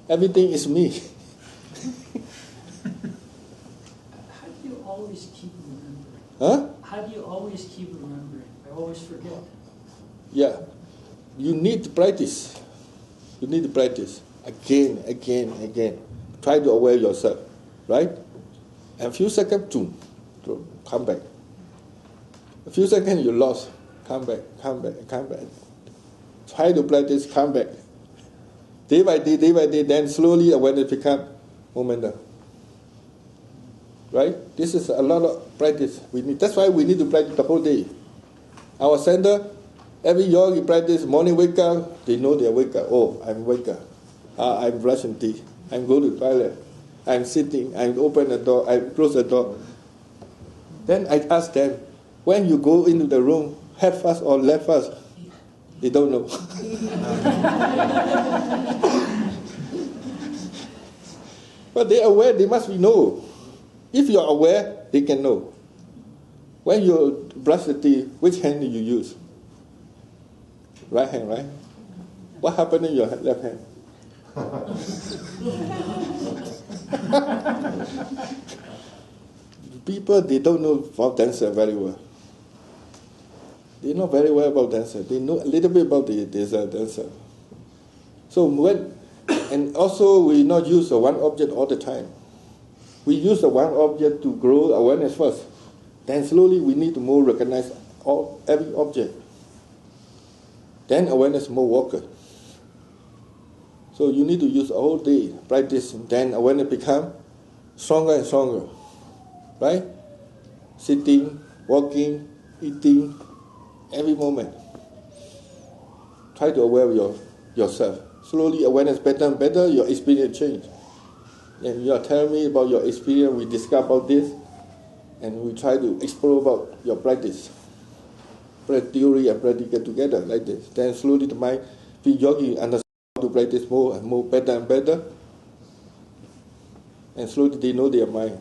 Everything is me. How do you always keep remembering? Huh? How do you always keep remembering? I always forget. Yeah. You need to practice. You need to practice. Again. Try to aware yourself. Right? And a few seconds, come back. A few seconds you lost. Come back. Try to practice, come back. Day by day, then slowly awareness become momentum. Right? This is a lot of practice. That's why we need to practice the whole day. Our center, every yogi practice, morning wake up, they know they wake up. Oh, I'm wake up. I'm brushing teeth. I'm going to the toilet. I'm sitting. I open the door. I close the door. Then I ask them, when you go into the room, head first or left first? They don't know. But they're aware, they must be know. If you're aware, they can know. When you brush the teeth, which hand do you use? Right hand, right? What happened in your left hand? People, they don't know about dancer very well. They know very well about dancer. They know a little bit about the dancer. So and also we not use the one object all the time. We use the one object to grow awareness first. Then slowly we need to more recognize every object. Then awareness more worker. So you need to use all day practice. Then awareness become stronger and stronger. Right? Sitting, walking, eating, every moment. Try to aware yourself. Slowly awareness better and better, your experience change. And you are telling me about your experience, we discuss about this, and we try to explore about your practice. Theory and practice together like this. Then slowly the mind, the yogi understand how to practice more and more, better and better. And slowly they know their mind.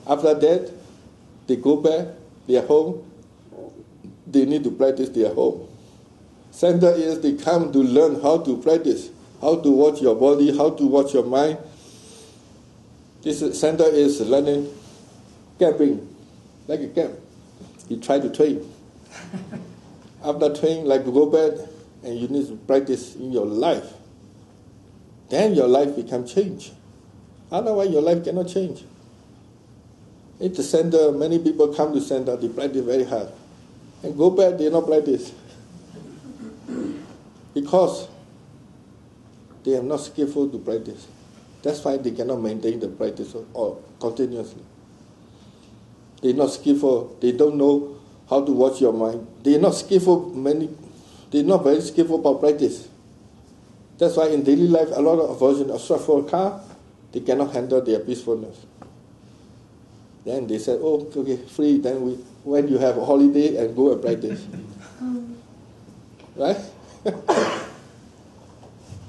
After that, they go back, their home, they need to practice their home. Center is they come to learn how to practice, how to watch your body, how to watch your mind. This center is learning camping, like a camp. You try to train. After training, like to go back, and you need to practice in your life. Then your life becomes change. Otherwise, your life cannot change. At the center, many people come to center, they practice very hard. And go back, they not practice. Because they are not skillful to practice. That's why they cannot maintain the practice or continuously. They're not skillful. They don't know how to watch your mind. They're not skillful. They're not very skillful about practice. That's why in daily life, a lot of aversion of struggle car, they cannot handle their peacefulness. Then they said, oh, okay, free. Then when you have a holiday and go and practice. Right?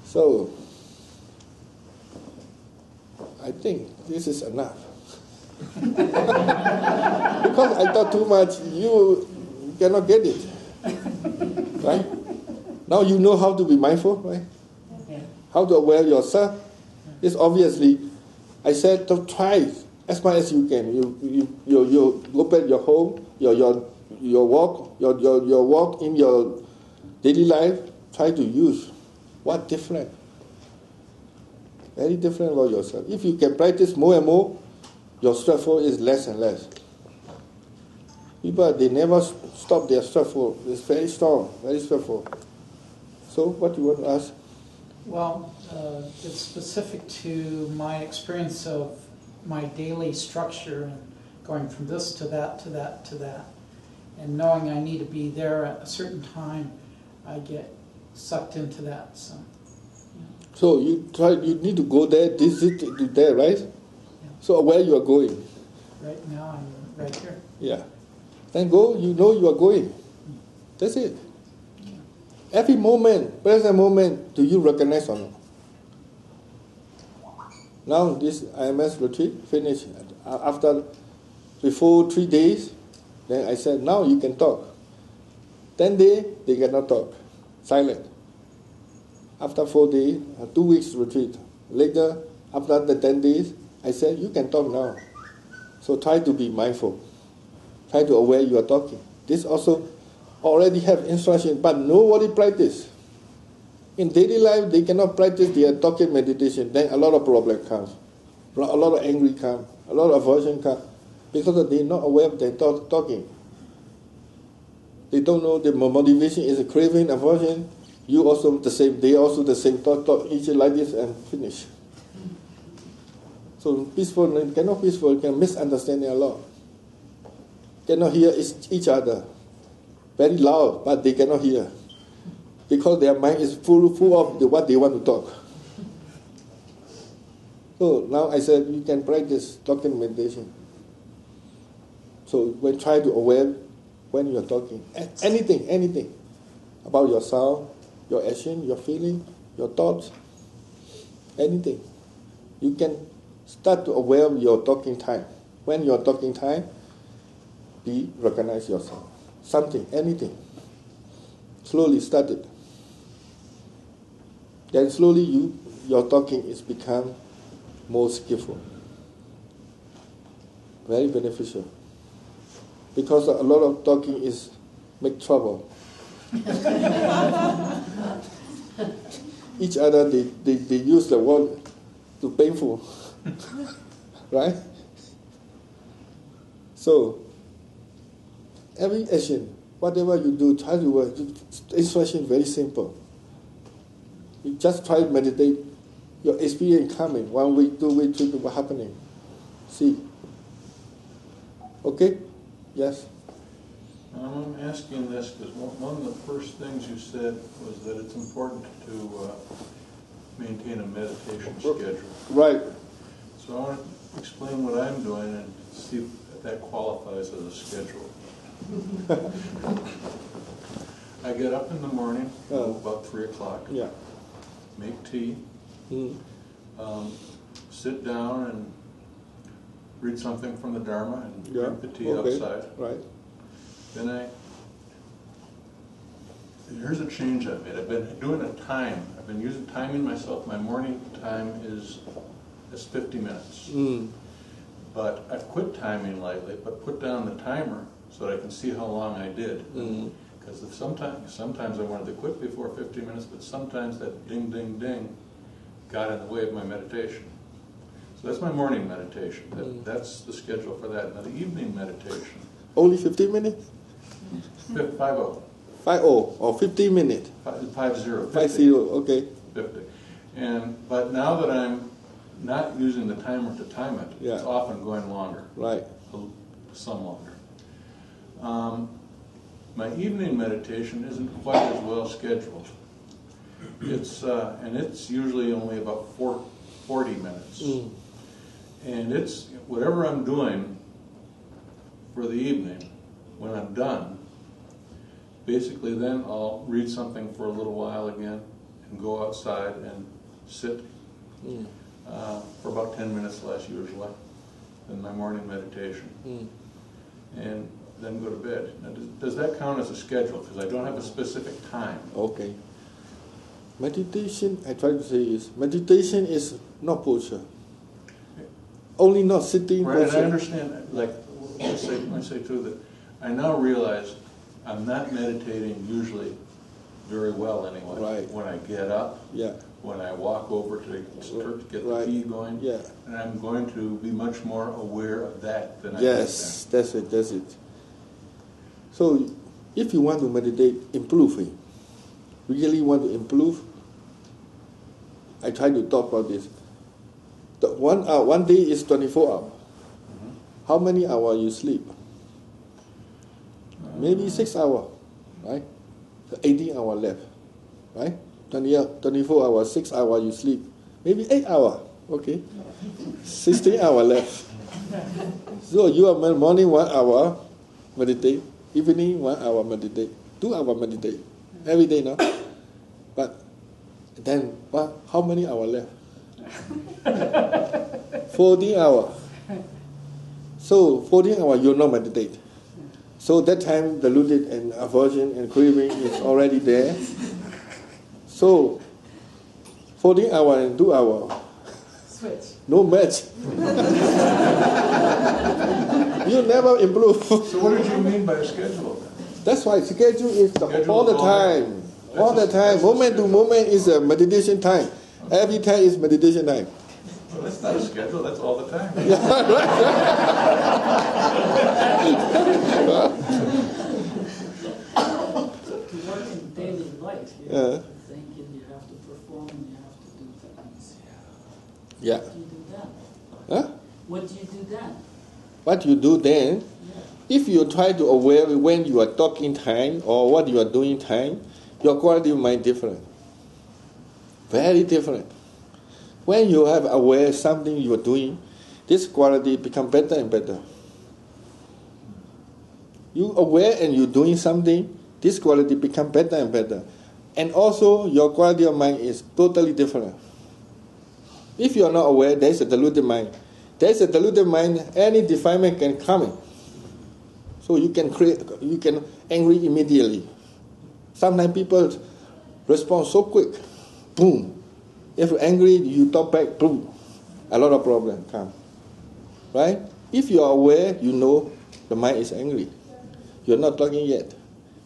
So, I think this is enough. Because I talk too much, you cannot get it. Right? Now you know how to be mindful, right? How to aware yourself. It's obviously, I said to try as much as you can. You look at your home, your walk, your walk in your daily life. Try to use what different, very different about yourself. If you can practice more and more, your stressful is less and less. People, they never stop their stressful. It's very strong, very stressful. So what do you want to ask? Well, it's specific to my experience of my daily structure and going from this to that to that to that. And knowing I need to be there at a certain time, I get sucked into that. So you need to go there, this is to there, right? Yeah. So where you are going? Right now I'm right here. Yeah. Then go, you know you are going. That's it. Every moment, present moment, do you recognize or not? Now this IMS retreat finished. Before 3 days, then I said, now you can talk. 10 days, they cannot talk. Silent. After 4 days, 2 weeks retreat. Later, after the 10 days, I said, you can talk now. So try to be mindful. Try to aware you are talking. This also already have instruction, but nobody practice. In daily life, they cannot practice their talking meditation. Then a lot of problem comes. A lot of anger comes. A lot of aversion comes. Because they're not aware of their talking. They don't know the motivation is a craving, aversion. You also the same. They also the same. Talk each like this and finish. So peaceful, cannot peaceful, can misunderstand a lot. Cannot hear each other. Very loud, but they cannot hear. Because their mind is full of what they want to talk. So now I said, you can practice talking meditation. So when try to aware when you are talking, anything about your sound, your action, your feeling, your thoughts, anything. You can start to aware of your talking time. When you are talking time, recognize yourself. Something, anything. Slowly start it. Then slowly your talking is become more skillful. Very beneficial. Because a lot of talking is make trouble. Each other, they use the word to painful. Right? So, every action, whatever you do, try to work. Instruction very simple. You just try to meditate. Your experience coming. 1 week, 2 weeks, 3 weeks, what happening? See. Okay? Yes? I'm asking this because one of the first things you said was that it's important to maintain a meditation schedule. Right. So I want to explain what I'm doing and see if that qualifies as a schedule. I get up in the morning, about 3 o'clock, Yeah. make tea, sit down and read something from the Dhamma and drink the tea outside. Right. Then here's a change I've made. I've been doing a time. I've been timing myself. My morning time is 50 minutes. But I've quit timing lately, but put down the timer so that I can see how long I did. Because sometimes I wanted to quit before 50 minutes, but sometimes that ding, ding, ding got in the way of my meditation. So that's my morning meditation. That's the schedule for that. Now the evening meditation. Only 15 minutes? 50. 50 or 15 minutes? 50. 50, okay. 50. But now that I'm not using the timer to time it, it's often going longer. Right. Some longer. My evening meditation isn't quite as well scheduled. It's usually only about 40 minutes. And it's whatever I'm doing for the evening, when I'm done, basically then I'll read something for a little while again and go outside and sit for about 10 minutes less usually. in my morning meditation, and then go to bed. Now, does that count as a schedule? Because I don't have a specific time. Okay. Meditation, I try to say is, meditation is not posture. Only not sitting Right, posture. I understand. Like I say too that I now realize I'm not meditating usually very well anyway. Right. When I get up, Yeah. when I walk over to get Right. the key going, Yeah. and I'm going to be much more aware of that than I Yes, that's it. So, if you want to meditate, improving, really want to improve, I try to talk about this. The 1 hour, 1 day is 24 hours. How many hours you sleep? Maybe 6 hours, right? 18 hours left, right? 24 hours, 6 hours you sleep. Maybe 8 hours, okay? 16 hours left. So you are morning 1 hour meditate, evening 1 hour meditate, 2 hours meditate, every day now. But then how many hours left? 14 hours. So 14 hours you not meditate. So that time the deluded and aversion and craving is already there. So 14 hours and 2 hours. Switch. No match. You never improve. So what did you mean by a schedule then? That's why schedule is Schedule all the all time. day. All the That's time. a Moment to schedule. moment is a meditation time. Every time is meditation time. Well, that's not a schedule, that's all the time. To work in daily life, you Yeah. have to think and you have to perform and you have to do things. Yeah. What do you do then? Huh? What do you do then? What you do then, Yeah. if you try to aware when you are talking time or what you are doing time, your quality of mind different. Very different. When you have aware something you are doing, this quality become better and better. You aware and you doing something, this quality become better and better. And also your quality of mind is totally different. If you are not aware, there is a deluded mind. There is a deluded mind, any defilement can come in. So you can angry immediately. Sometimes people respond so quick. Boom. If you're angry, you talk back, boom. A lot of problems come. Right? If you are aware, you know the mind is angry. You're not talking yet.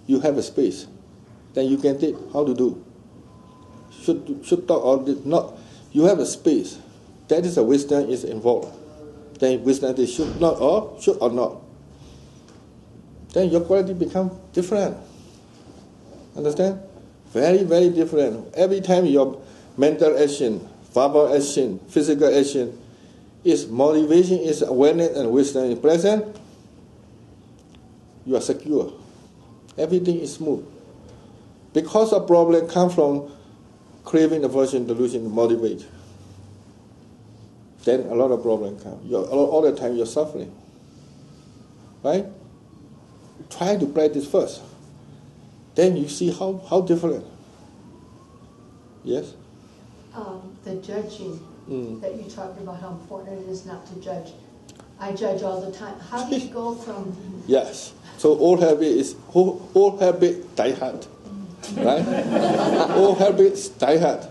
You have a space. Then you can take how to do. Should talk or not. You have a space. That is a wisdom is involved. Then wisdom is should not or should or not. Then your quality become different. Understand? Very, very different. Every time your mental action, verbal action, physical action is motivation, is awareness and wisdom is present, you are secure. Everything is smooth. Because a problem comes from craving, aversion, delusion, motivate. Then a lot of problems come. All the time you're suffering. Right? Try to practice first. Then you see how different. Yes? The judging that you talked about, how important it is not to judge. I judge all the time. How do you go from... Yes. So old habit die hard. Right? Old habits die hard.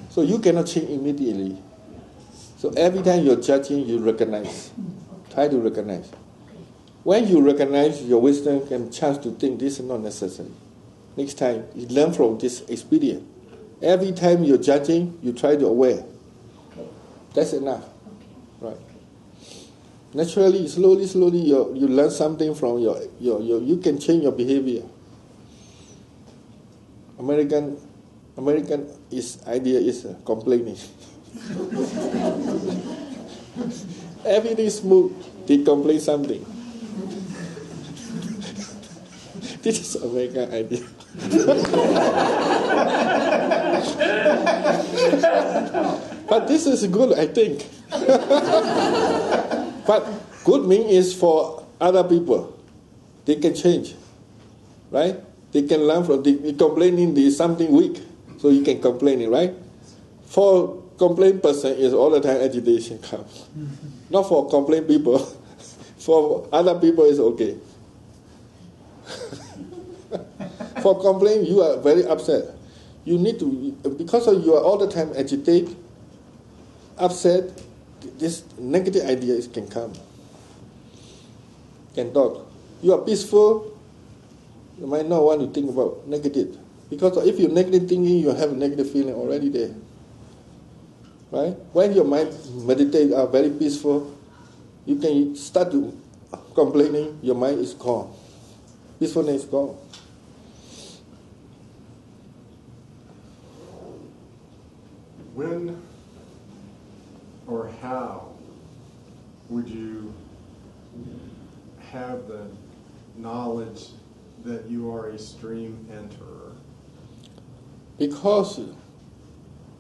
So you cannot change immediately. So every time you're judging, you recognize. Try to recognize. When you recognize, your wisdom can chance to think this is not necessary. Next time, you learn from this experience. Every time you're judging, you try to aware. That's enough. Right. Naturally, slowly, you learn something from you can change your behavior. American idea is complaining. Everything is smooth, they complain something. This is American idea. But this is good, I think. But good mean is for other people. They can change. Right? They can learn from the complaining is something weak. So you can complain it, right? For complaint person is all the time agitation comes. Not for complaint people. For other people it's okay. For complaint you are very upset. You need to, because of you are all the time agitated, upset, this negative ideas can come. Can talk. You are peaceful, you might not want to think about negative. Because if you're negative thinking, you have a negative feeling already there. Right? When your mind meditate are very peaceful, you can start to complaining, your mind is gone. Peacefulness is gone. When or how would you have the knowledge that you are a stream enterer? Because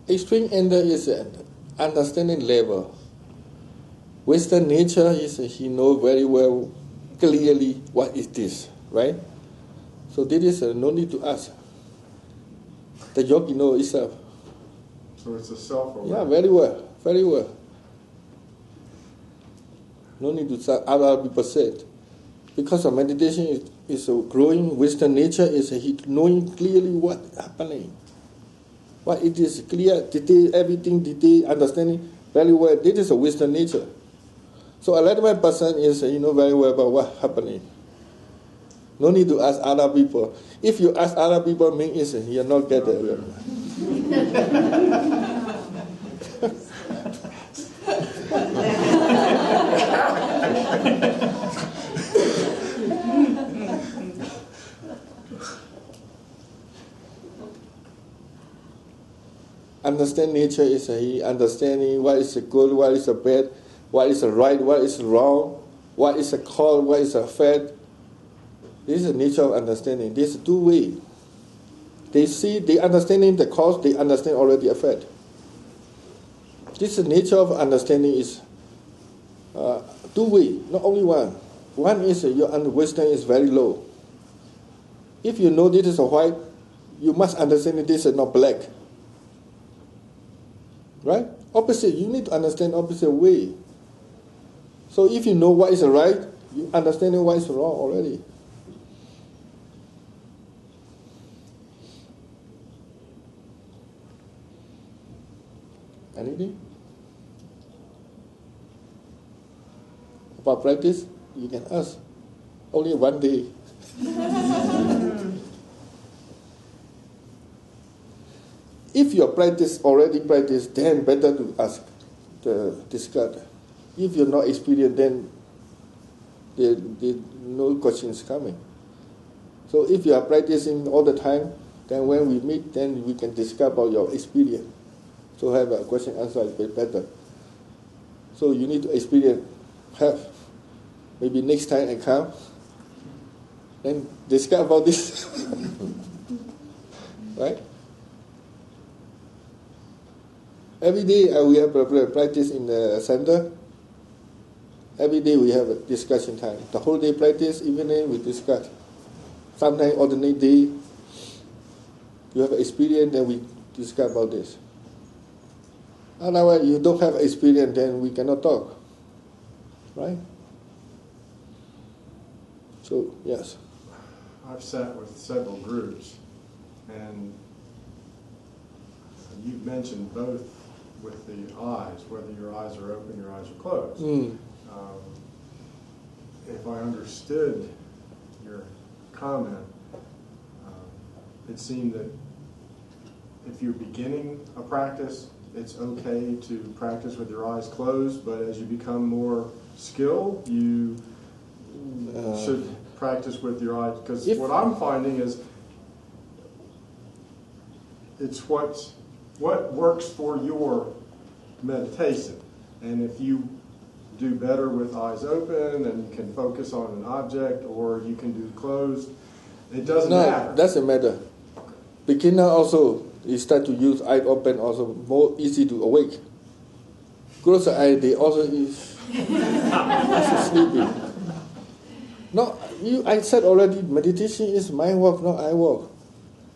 extreme enter is an understanding level. Western nature is he know very well, clearly what is this, right? So this is no need to ask. The yogi know itself. So it's a self-awareness. Yeah, very well, very well. No need to start other people said. Because of meditation is a growing Western nature is he knowing clearly what happening. What it is clear, detail, everything detail, understanding very well. This is a Western nature. So a enlightenment person is very well about what happening. No need to ask other people. If you ask other people, means you're not get it. Understand nature is understanding what is a good, what is a bad, what is a right, what is wrong, what is a cause, what is a fact. This is the nature of understanding. This is two-way. They see, they understanding the cause, they understand already a fact. This is the nature of understanding is two-way, not only one. One is your wisdom is very low. If you know this is a white, you must understand that this is not black. Right? Opposite, you need to understand opposite way. So if you know what is right, you understand what is wrong already. Anything? About practice, you can ask. Only one day. If you already practice, then better to ask, to discuss. If you're not experienced, then there no questions coming. So if you are practicing all the time, then when we meet, then we can discuss about your experience. So have a question answer is better. So you need to experience, have. Maybe next time I come, then discuss about this. Right? Every day we have practice in the center. Every day we have a discussion time. The whole day practice, evening we discuss. Sometimes alternate day, you have experience, then we discuss about this. Otherwise, you don't have experience, then we cannot talk. Right? So, yes. I've sat with several groups, and you've mentioned both with the eyes, whether your eyes are open, your eyes are closed. If I understood your comment, it seemed that if you're beginning a practice, it's okay to practice with your eyes closed, but as you become more skilled, you should practice with your eyes. Because what I'm finding is it's what works for your meditation. And if you do better with eyes open and you can focus on an object, or you can do closed, it doesn't matter. No, doesn't matter. Beginner also, you start to use eye open, also more easy to awake. Close the eye, they also is sleepy. No, I said already, meditation is mind work, not eye work.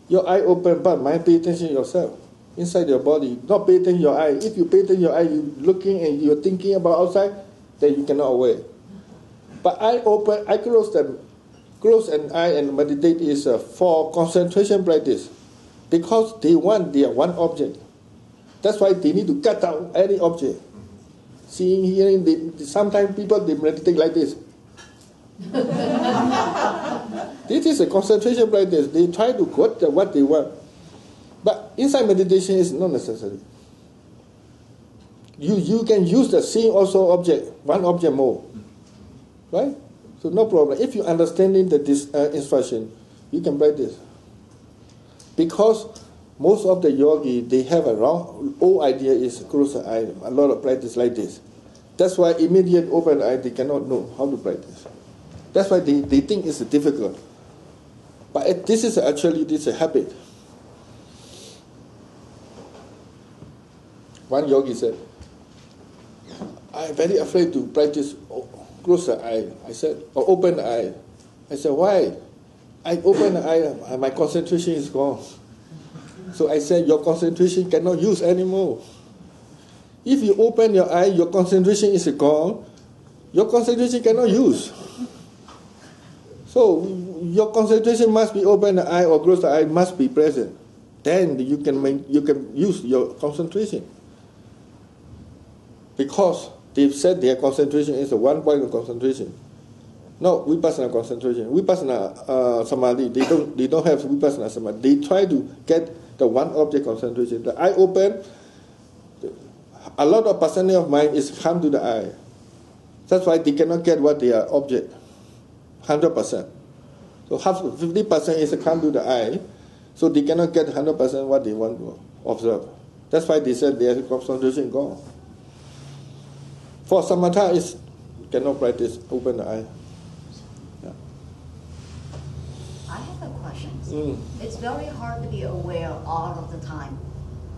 Your eye open, but mind pay attention yourself. inside your body. Not pay attention to your eye. If you pay attention to your eye, you're looking and you're thinking about outside, then you cannot aware. But I close an eye and meditate is for concentration practice. Because they want their one object. That's why they need to cut out any object. Seeing, hearing, sometimes people, they meditate like this. This is a concentration practice. They try to get what they want. But inside meditation is not necessary. You can use the seeing also object, one object more. Right? So no problem. If you understanding this instruction, you can practice. Because most of the yogi, they have a wrong, old idea is close the eye, a lot of practice like this. That's why immediate open eye, they cannot know how to practice. That's why they think it's difficult. But this is a habit. One yogi said, I'm very afraid to practice close the eye. I said, or open the eye. I said, why? I open the eye, my concentration is gone. So I said, your concentration cannot use anymore. If you open your eye, your concentration is gone. Your concentration cannot use. So your concentration must be open the eye or close the eye must be present. Then you can use your concentration. Because they've said their concentration is a one point of concentration. No, vipassana concentration. Vipassana samadhi, they don't have vipassana samadhi. They try to get the one object concentration. The eye open, a lot of percentage of mind is come to the eye. That's why they cannot get what they are object. 100%. So 50% is come to the eye, so they cannot get 100% what they want to observe. That's why they said their concentration gone. For samatha, is cannot practice open the eye. Yeah. I have a question. It's very hard to be aware all of the time.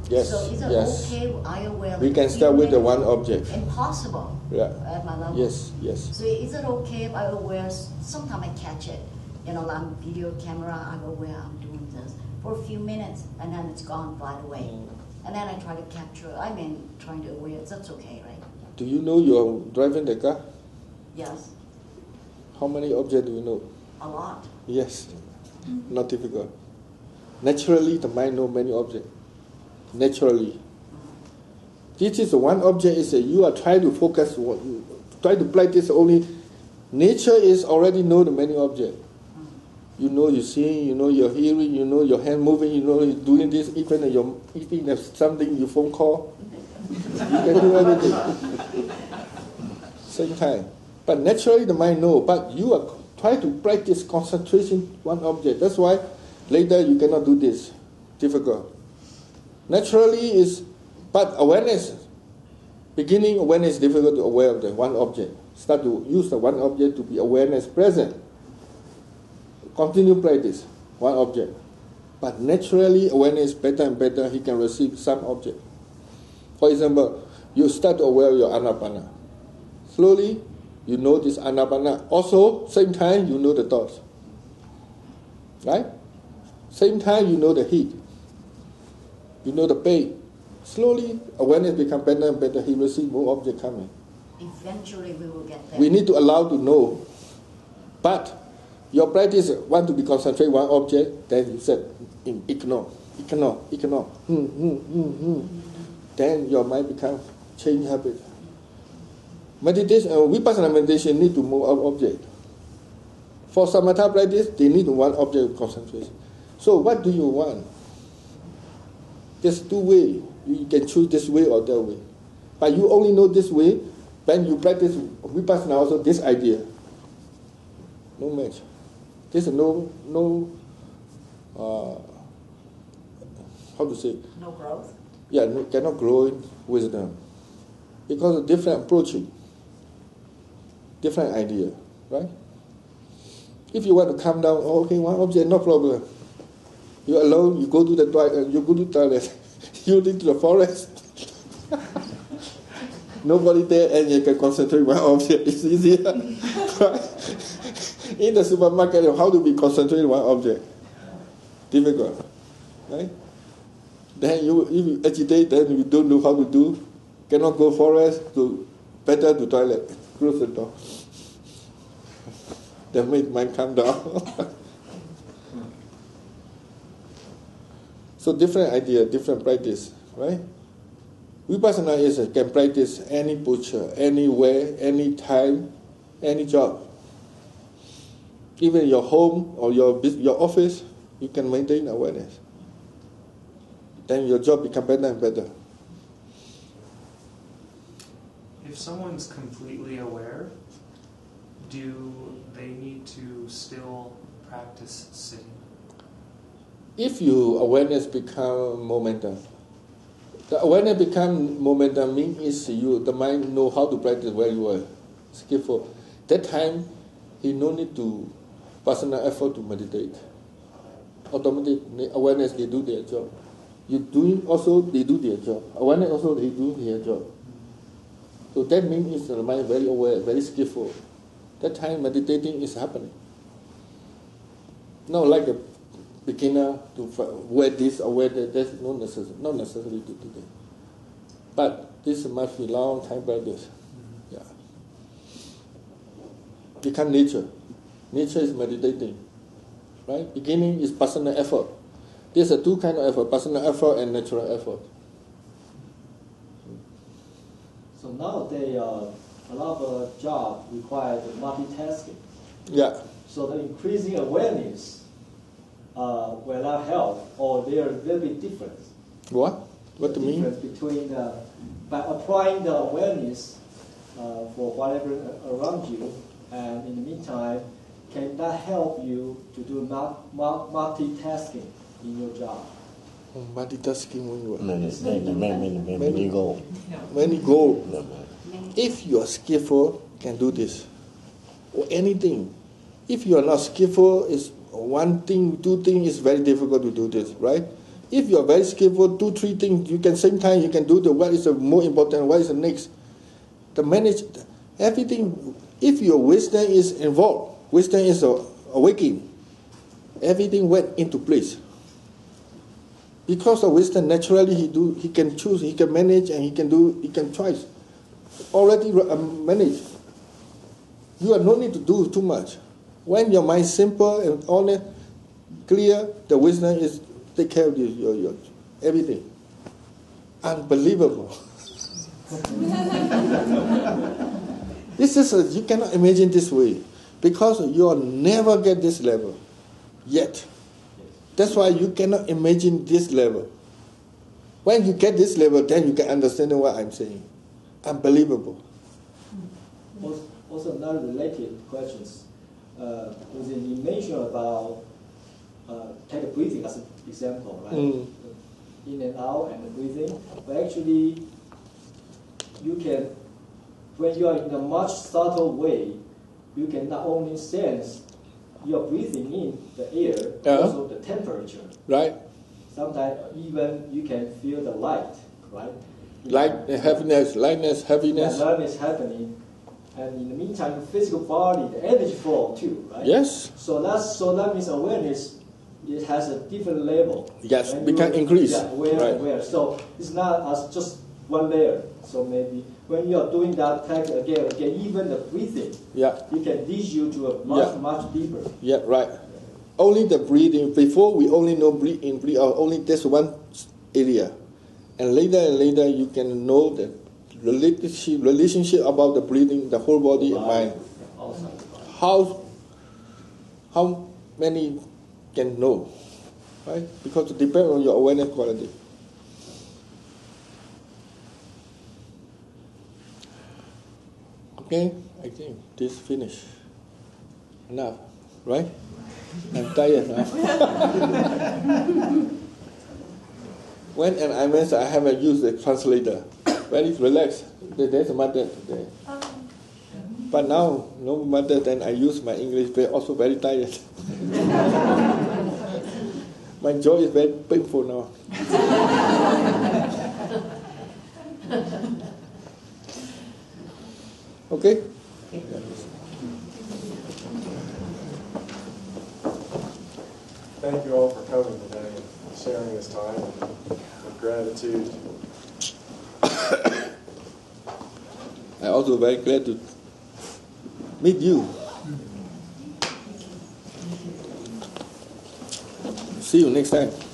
Yes. So is it okay I aware? We can start with the one object. Impossible. Yeah. At my level. Yes. So is it okay if I aware? Sometimes I catch it. I'm video camera. I'm aware I'm doing this for a few minutes, and then it's gone right away. And then I try to capture. Trying to aware. That's okay, right? Do you know you're driving the car? Yes. How many objects do you know? A lot. Yes. Not difficult. Naturally, the mind knows many objects. Naturally. This is one object is you are trying to focus, try to practice only. Nature is already know the many objects. You know you're seeing, you know you're hearing, you know your hand moving, you know you're doing this, even you're eating something, your phone call. You can do everything. Same time. But naturally the mind knows, but you are trying to practice concentration one object. That's why later you cannot do this. Difficult. Naturally is, but awareness, beginning awareness is difficult to aware of the one object. Start to use the one object to be awareness present. Continue practice, one object. But naturally awareness better and better, he can receive some object. For example, you start to aware of your anapana. Slowly, you know this anapana. Also, same time, you know the thoughts. Right? Same time, you know the heat. You know the pain. Slowly, awareness becomes better and better. He will see more objects coming. Eventually, we will get there. We need to allow to know. But your practice want to be concentrated one object, then you said, ignore. Then your mind becomes change habit. Meditation, vipassana meditation need to move out object. For samatha practice, they need one object of concentration. So what do you want? There's two ways. You can choose this way or that way. But you only know this way when you practice vipassana also this idea. No match. There's no how to say? No growth? Yeah, cannot grow in wisdom. Because of different approaching. Different idea, right? If you want to calm down, okay, one object, no problem. You're alone, you go to the toilet, you into the forest. Nobody there, and you can concentrate one object. It's easier. Right? In the supermarket, how do we concentrate one object? Difficult, right? Then if you agitate, then you don't know how to do. Cannot go forest, so better to toilet. Close the door. That made mind calm down. So different idea, different practice, right? Vipassana is can practice any posture, anywhere, any time, any job. Even your home or your office, you can maintain awareness. Then your job become better and better. If someone's completely aware, do they need to still practice sitting? If your awareness become momentum, the awareness become momentum means the mind know how to practice very well, skillful. That time, he no need to personal effort to meditate. Automatic awareness, they do their job. You doing also, they do their job. Awareness also, they do their job. So that means the mind very aware, very skillful. That time meditating is happening. Not like a beginner to wear this or wear that. That's not necessary to do that. But this must be long time practice. Yeah. Become nature. Nature is meditating. Right? Beginning is personal effort. There's two kinds of effort, personal effort and natural effort. So nowadays, a lot of jobs require the multitasking. Yeah. So the increasing awareness will not help, or there will be difference. What? What do you mean? Difference between by applying the awareness for whatever around you, and in the meantime, can that help you to do multitasking in your job? Multitasking when you are. Many goals. When you go, if you are skillful, can do this. Or anything. If you are not skillful, is one thing, two things is very difficult to do this, right? If you are very skillful, 2, 3 things, you can same time you can do the what is the more important, what is the next. The manage everything. If your wisdom is involved, wisdom is awakening, everything went into place. Because of wisdom, naturally he can choose, he can manage, and he can choose. Already managed. You have no need to do too much. When your mind is simple and honest, clear, the wisdom is take care of your everything. Unbelievable. This is you cannot imagine this way, because you will never get this level yet. That's why you cannot imagine this level. When you get this level, then you can understand what I'm saying. Unbelievable. Also, another related questions. You mentioned about take a breathing as an example, right? In and out and breathing. But actually, you can, when you are in a much subtle way, you can not only sense you're breathing in the air, also the temperature. Right. Sometimes even you can feel the light, right? Light, heaviness, lightness, heaviness. Yeah, lightness happening. And in the meantime, the physical body, the energy flow too, right? Yes. So that means awareness, it has a different level. Yes, we can increase. Yeah, aware. So it's not as just one layer. So maybe when you are doing that practice again, even the breathing, it can lead you to a much deeper. Yeah, right. Only the breathing. Before we only know breathe in, breathe out. Only this one area, and later you can know the relationship about the breathing, the whole body and mind. Awesome. How many can know, right? Because it depends on your awareness quality. Okay, I think this finish. Enough, right? I'm tired now. When I mentioned I haven't used the translator, very relaxed. There's a mother today. But now, no matter then I use my English, but also very tired. My jaw is very painful now. Okay? Thank you all for coming today and sharing this time. gratitude. I'm also very glad to meet you. See you next time.